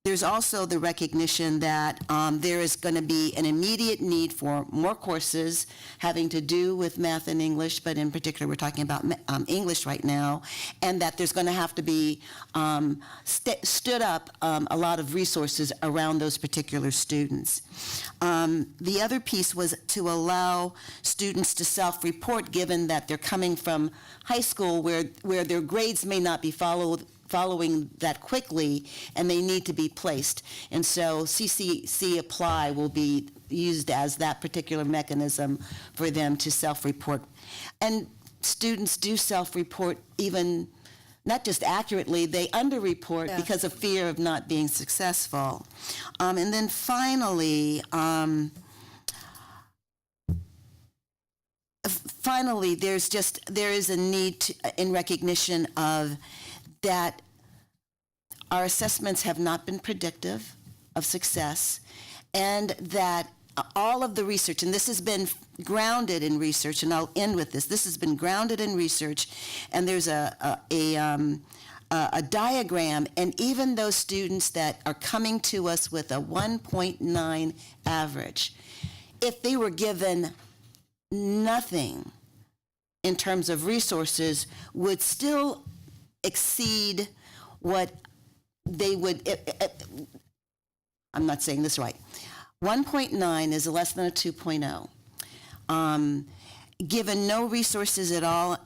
Speaker 10: There's also the recognition that there is going to be an immediate need for more courses having to do with math and English, but in particular we're talking about English right now, and that there's going to have to be stood up a lot of resources around those particular students. The other piece was to allow students to self-report, given that they're coming from high school where their grades may not be following that quickly, and they need to be placed. And so CCC Apply will be used as that particular mechanism for them to self-report. And students do self-report even, not just accurately, they under-report because of fear of not being successful. And then finally, there is a need to, in recognition of that our assessments have not been predictive of success, and that all of the research, and this has been grounded in research, and I'll end with this has been grounded in research, and there's a diagram, and even those students that are coming to us with a 1.9 average, if they were given nothing in terms of resources, would still exceed what they would, I'm not saying this right. 1.9 is less than a 2.0. Given no resources at all,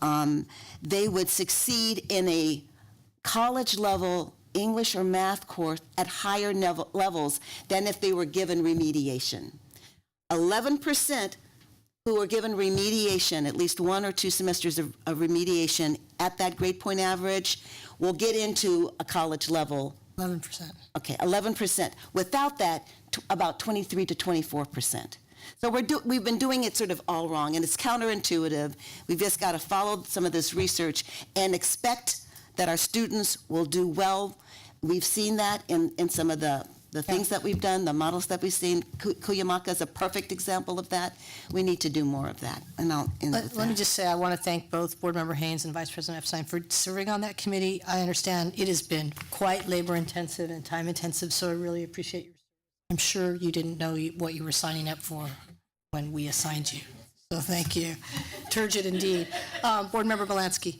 Speaker 10: they would succeed in a college level English or math course at higher levels than if they were given remediation. 11% who are given remediation, at least 1 or 2 semesters of remediation at that grade point average, will get into a college level.
Speaker 1: 11%.
Speaker 10: Okay, 11%. Without that, about 23 to 24%. So we've been doing it sort of all wrong, and it's counterintuitive. We've just got to follow some of this research and expect that our students will do well. We've seen that in some of the The things that we've done, the models that we've seen, Cuyamaca is a perfect example of that. We need to do more of that. And I'll end with
Speaker 1: Let me
Speaker 10: that.
Speaker 1: just say, I want to thank both Board Member Haynes and Vice President Epstein for serving on that committee. I understand it has been quite labor-intensive and time-intensive, so I really appreciate your service. I'm sure you didn't know what you were signing up for when we assigned you. So thank you. Turgid indeed. Board Member Belansky.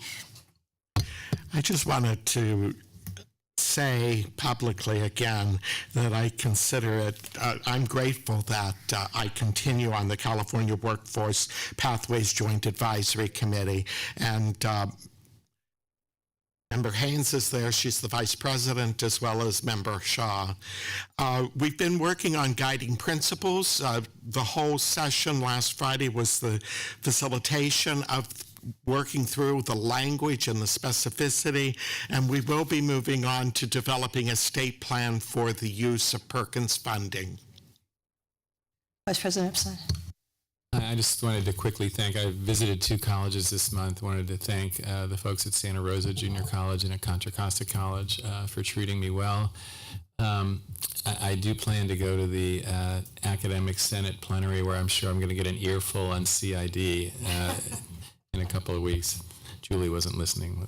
Speaker 11: I just wanted to say publicly again that I consider it, I'm grateful that I continue on the California Workforce Pathways Joint Advisory Committee. And Member Haynes is there. She's the vice president, as well as Member Shaw. We've been working on guiding principles. The whole session last Friday was the facilitation of working through the language and the specificity, and we will be moving on to developing a state plan for the use of Perkins funding.
Speaker 1: Vice President Epstein.
Speaker 15: I just wanted to quickly thank, I visited 2 colleges this month, wanted to thank the folks at Santa Rosa Junior College and at Contra Costa College for treating me well. I do plan to go to the Academic Senate plenary, where I'm sure I'm going to get an earful on CID in a couple of weeks. Julie wasn't listening.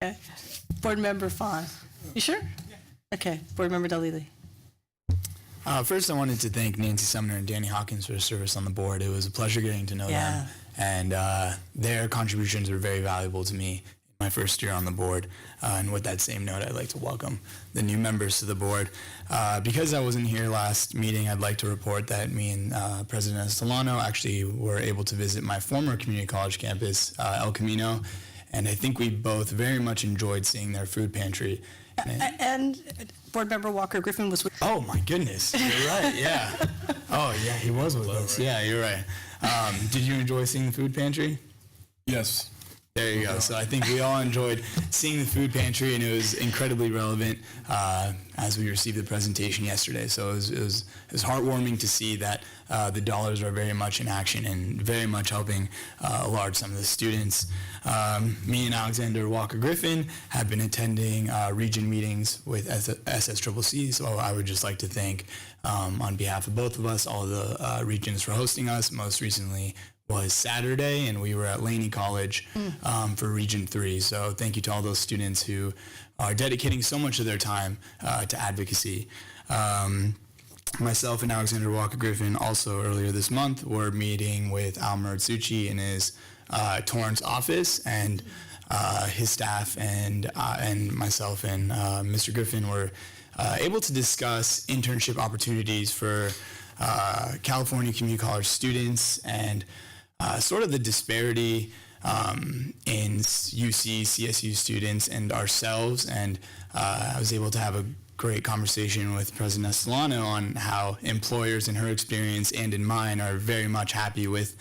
Speaker 1: Okay. Board Member Fawn. You sure? Okay. Board Member Dalili.
Speaker 14: First, I wanted to thank Nancy Sumner and Danny Hawkins for their service on the board. It was a pleasure getting to know them, and their contributions were very valuable to me in my first year on the board. And with that same note, I'd like to welcome the new members to the board. Because I wasn't here last meeting, I'd like to report that me and President Estolano actually were able to visit my former community college campus, El Camino, and I think we both very much enjoyed seeing their food pantry.
Speaker 1: And Board Member Walker Griffin was with.
Speaker 14: Oh my goodness, you're right. Yeah. Oh yeah, he was with us. Yeah, you're right. Did you enjoy seeing the food pantry?
Speaker 18: Yes.
Speaker 14: There you go. So I think we all enjoyed seeing the food pantry, and it was incredibly relevant as we received the presentation yesterday. So it was heartwarming to see that the dollars are very much in action and very much helping some of the students. Me and Alexander Walker Griffin have been attending region meetings with SSCCC, so I would just like to thank, on behalf of both of us, all the regions for hosting us. Most recently was Saturday, and we were at Lena College for Region 3. So thank you to all those students who are dedicating so much of their time to advocacy. Myself and Alexander Walker Griffin also earlier this month were meeting with Al Muratsuchi in his Torrance office, and his staff and myself and Mr. Griffin were able to discuss internship opportunities for California community college students and sort of the disparity in UC, CSU students and ourselves. And I was able to have a great conversation with President Estolano on how employers in her experience and in mine are very much happy with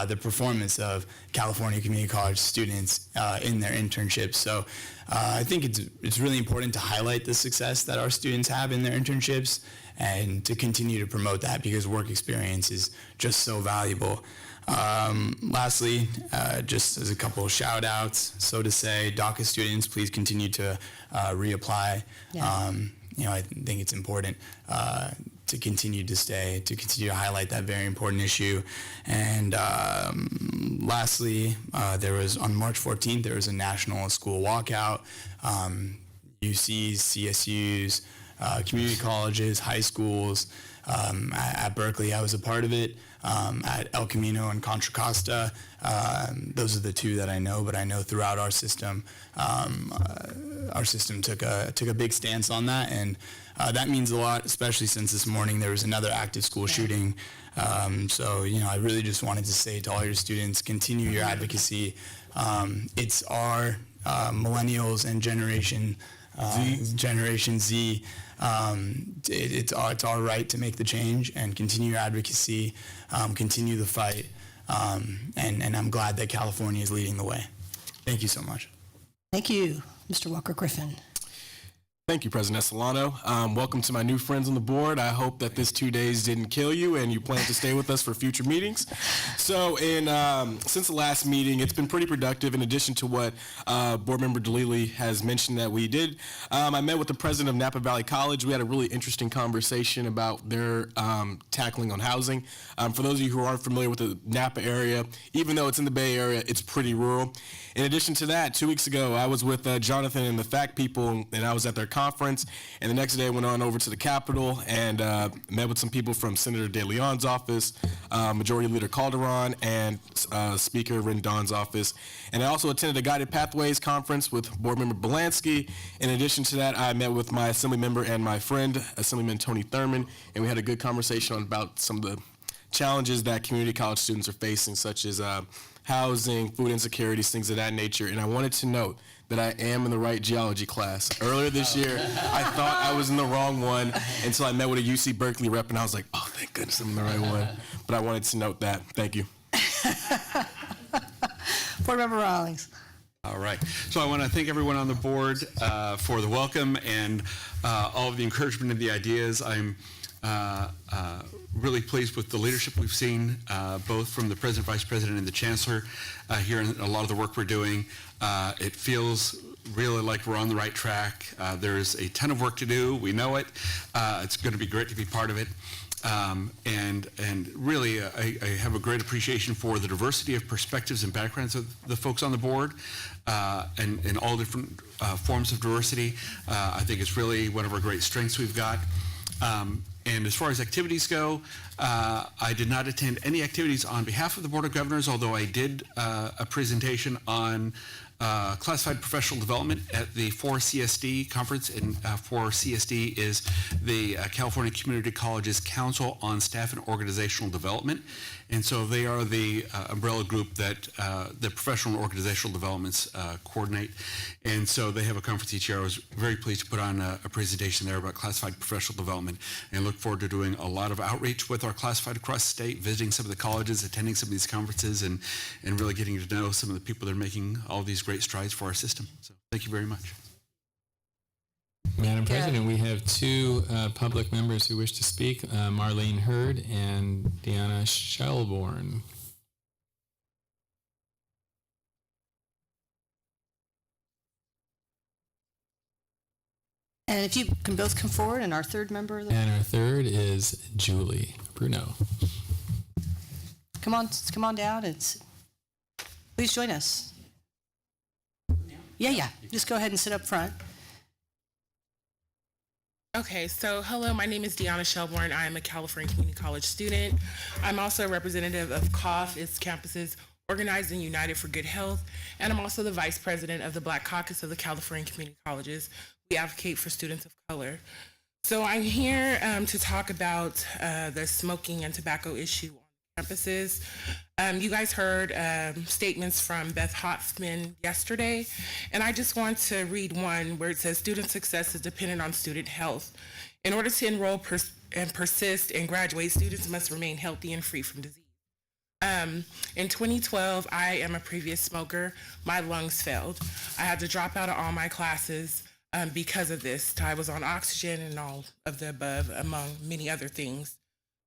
Speaker 14: the performance of California community college students in their internships. So I think it's really important to highlight the success that our students have in their internships and to continue to promote that, because work experience is just so valuable. Lastly, just as a couple of shout outs, so to say, DACA students, please continue to reapply.
Speaker 1: Yeah.
Speaker 14: I think it's important to continue to highlight that very important issue. And lastly, on March 14th, there was a national school walkout. UCs, CSUs, community colleges, high schools. At Berkeley, I was a part of it. At El Camino and Contra Costa, those are the 2 that I know, but I know throughout our system took a big stance on that, and that means a lot, especially since this morning there was another active school shooting. So I really just wanted to say to all your students, continue your advocacy. It's our millennials and Generation Z. It's our right to make the change and continue your advocacy, continue the fight, and I'm glad that California is leading the way. Thank you so much.
Speaker 1: Thank you, Mr. Walker Griffin.
Speaker 18: Thank you, President Solano. Welcome to my new friends on the board. I hope that this 2 days didn't kill you and you plan to stay with us for future meetings. So since the last meeting, it's been pretty productive. In addition to what Board Member DeLily has mentioned that we did, I met with the president of Napa Valley College. We had a really interesting conversation about their tackling on housing. For those of you who aren't familiar with the Napa area, even though it's in the Bay Area, it's pretty rural. In addition to that, 2 weeks ago, I was with Jonathan and the FACT people, and I was at their conference. And the next day, I went on over to the Capitol and met with some people from Senator De Leon's office, Majority Leader Calderon, and Speaker Rendon's office. And I also attended a Guided Pathways conference with Board Member Belansky. In addition to that, I met with my Assembly member and my friend, Assemblyman Tony Thurman, and we had a good conversation about some of the challenges that community college students are facing, such as housing, food insecurities, things of that nature. And I wanted to note that I am in the right geology class. Earlier this year, I thought I was in the wrong one until I met with a UC Berkeley rep, and I was like, oh, thank goodness I'm in the right one. But I wanted to note that. Thank you.
Speaker 1: Board Member Rawlings.
Speaker 13: All right. So I want to thank everyone on the board for the welcome and all of the encouragement and the ideas. I'm really pleased with the leadership we've seen, both from the President, Vice President, and the Chancellor here in a lot of the work we're doing. It feels really like we're on the right track. There's a ton of work to do. We know it. It's going to be great to be part of it. And really, I have a great appreciation for the diversity of perspectives and backgrounds of the folks on the board, and all different forms of diversity. I think it's really one of our great strengths we've got. And as far as activities go, I did not attend any activities on behalf of the Board of Governors, although I did a presentation on classified professional development at the 4CSD conference. And 4CSD is the California Community Colleges Council on Staff and Organizational Development. And so they are the umbrella group that the professional and organizational developments coordinate. And so they have a conference each year. I was very pleased to put on a presentation there about classified professional development, and look forward to doing a lot of outreach with our classified across the state, visiting some of the colleges, attending some of these conferences, and really getting to know some of the people that are making all these great strides for our system. So thank you very much.
Speaker 15: Madam President, we have two public members who wish to speak, Marlene Hurd and Deanna Shelbourne.
Speaker 1: And if you can both come forward, and our third member of the...
Speaker 15: And our third is Julie Bruno.
Speaker 1: Come on down. Please join us. Yeah. Just go ahead and sit up front.
Speaker 19: Okay, so hello, my name is Deanna Shelbourne. I am a California Community College student. I'm also a representative of COF, its campuses Organized and United for Good Health, and I'm also the vice president of the Black Caucus of the California Community Colleges. We advocate for students of color. So I'm here to talk about the smoking and tobacco issue on campuses. You guys heard statements from Beth Hoffman yesterday, and I just want to read one where it says, student success is dependent on student health. In order to enroll and persist and graduate, students must remain healthy and free from disease. In 2012, I am a previous smoker. My lungs failed. I had to drop out of all my classes because of this. I was on oxygen and all of the above, among many other things.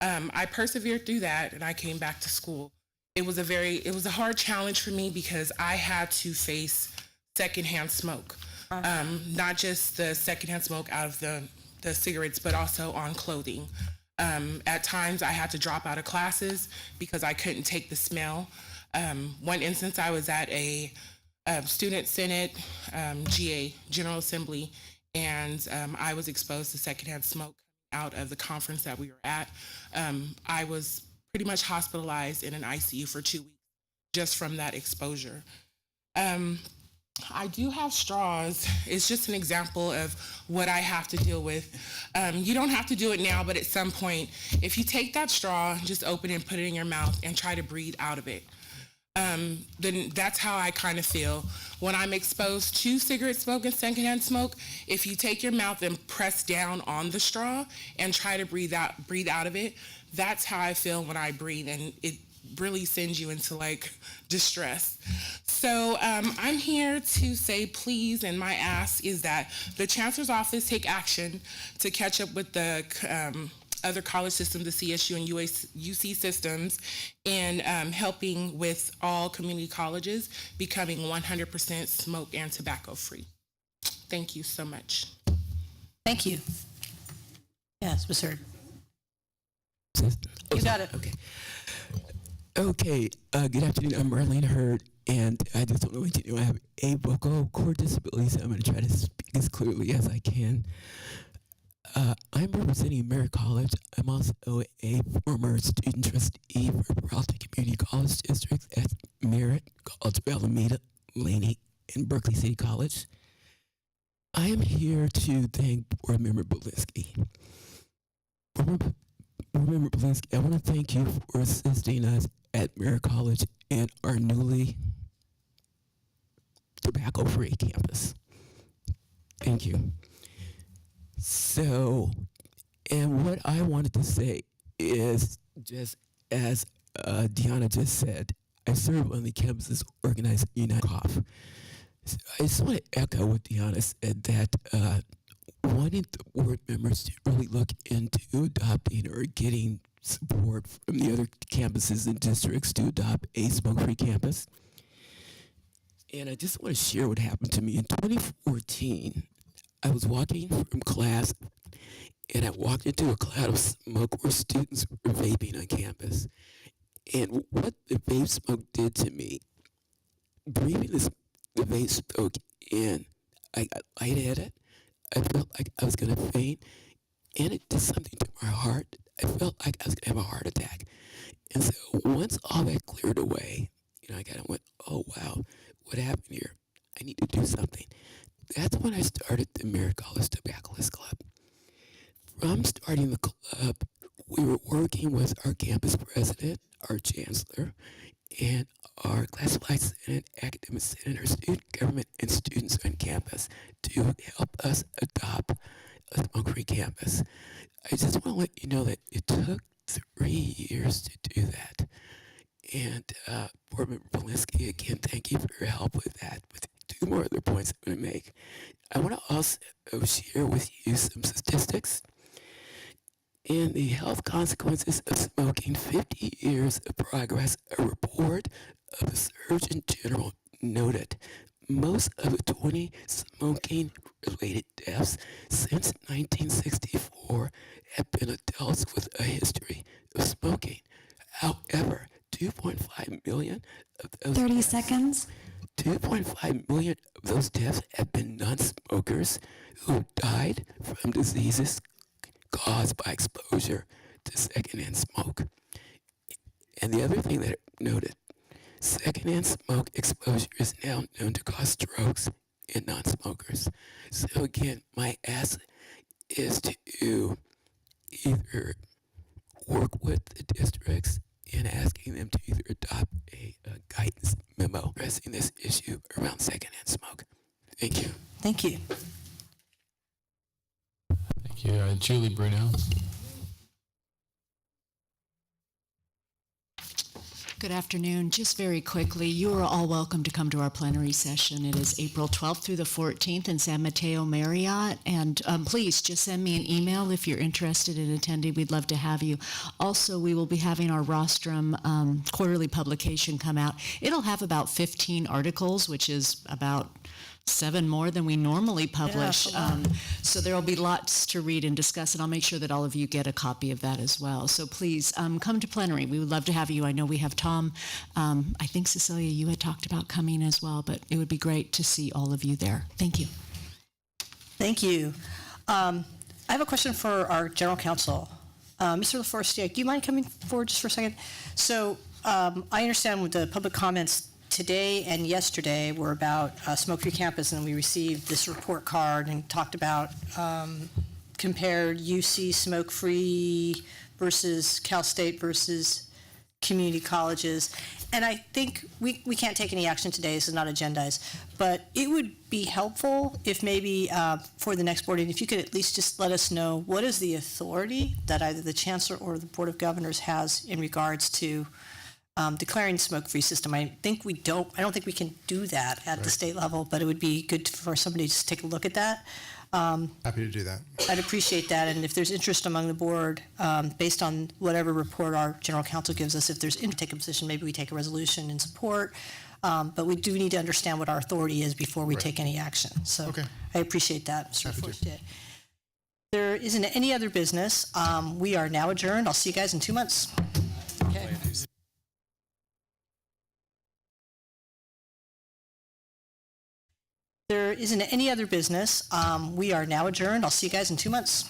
Speaker 19: I persevered through that, and I came back to school. It was a hard challenge for me because I had to face secondhand smoke, not just the secondhand smoke out of the cigarettes, but also on clothing. At times I had to drop out of classes because I couldn't take the smell. One instance, I was at a student senate, GA, General Assembly, and I was exposed to secondhand smoke out of the conference that we were at. I was pretty much hospitalized in an ICU for 2 weeks just from that exposure. I do have straws. It's just an example of what I have to deal with. You don't have to do it now, but at some point, if you take that straw, just open it and put it in your mouth and try to breathe out of it. Then that's how I kind of feel. When I'm exposed to cigarette smoke and secondhand smoke, if you take your mouth and press down on the straw and try to breathe out of it, that's how I feel when I breathe. And really sends you into like distress. So I'm here to say please, and my ask is that the Chancellor's office take action to catch up with the other college systems, the CSU and UC systems, and helping with all community colleges becoming 100% smoke and tobacco free. Thank you so much.
Speaker 1: Thank you. Yes, Ms. Hurd.
Speaker 20: You
Speaker 1: got it.
Speaker 20: Okay. Good afternoon. I'm Marlene Hurd, and I just don't want you to know I have a vocal cord disability, so I'm going to try to speak as clearly as I can. I'm representing Merritt College. I'm also a former student trustee for Peralta Community College District at Merritt College of Alameda, Lena, and Berkeley City College. I am here to thank Board Member Belinsky. Board Member Belinsky, I want to thank you for assisting us at Merritt College in our newly tobacco-free campus. Thank you. So, and what I wanted to say is, just as Deanna just said, I serve on the campuses organized United Cough. So I just want to echo what Deanna said, that wanting the board members to really look into adopting or getting support from the other campuses and districts to adopt a smoke-free campus. And I just want to share what happened to me in 2014. I was walking from class, and I walked into a cloud of smoke where students were vaping on campus. And what the vape smoke did to me, breathing the vape smoke in, I got lightheaded. I felt like I was going to faint, and it did something to my heart. I felt like I was going to have a heart attack. And so once all that cleared away, I kind of went, oh, wow, what happened here? I need to do something. That's when I started the Merritt College Tobacconist Club. From starting the club, we were working with our campus president, our chancellor, and our classified senate, academic senate, our student government, and students on campus to help us adopt a smoke-free campus. I just want to let you know that it took 3 years to do that. And Board Member Belinsky, again, thank you for your help with that. With 2 more other points I'm going to make. I want to also share with you some statistics. In the health consequences of smoking, 50 years of progress, a report of the Surgeon General noted most of the 20 smoking-related deaths since 1964 have been adults with a history of smoking. However, 2.5 million of those
Speaker 21: 30 seconds.
Speaker 20: 2.5 million of those deaths have been non-smokers who died from diseases caused by exposure to secondhand smoke. And the other thing that it noted, secondhand smoke exposure is now known to cause strokes in non-smokers. So again, my ask is to either work with the districts in asking them to either adopt a guidance memo addressing this issue around secondhand smoke. Thank you.
Speaker 1: Thank you.
Speaker 15: Thank you. Julie Brunel.
Speaker 3: Good afternoon. Just very quickly, you are all welcome to come to our plenary session. It is April 12th through the 14th in San Mateo Marriott. And please just send me an email if you're interested in attending. We'd love to have you. Also, we will be having our Rostrum quarterly publication come out. It'll have about 15 articles, which is about 7 more than we normally publish. So there will be lots to read and discuss, and I'll make sure that all of you get a copy of that as well. So please come to plenary. We would love to have you. I know we have Tom. I think, Cecilia, you had talked about coming as well, but it would be great to see all of you there. Thank you.
Speaker 1: Thank you. I have a question for our general counsel. Mr. LaForestier, do you mind coming forward just for a second? So I understand with the public comments today and yesterday were about smoke-free campus, and we received this report card and talked about compared UC smoke-free versus Cal State versus community colleges. And I think we can't take any action today, this is not agendized, but it would be helpful if maybe for the next board meeting, if you could at least just let us know what is the authority that either the Chancellor or the Board of Governors has in regards to declaring smoke-free system. I don't think we can do that at the state level, but it would be good for somebody to just take a look at that.
Speaker 21: Happy to do that.
Speaker 1: I'd appreciate that, and if there's interest among the board, based on whatever report our general counsel gives us, if there's interest, take a position, maybe we take a resolution in support, but we do need to understand what our authority is before we take any action. So I appreciate that, Mr. Fortier. There isn't any other business. We are now adjourned. I'll see you guys in 2 months. Okay. There isn't any other business. We are now adjourned. I'll see you guys in 2 months.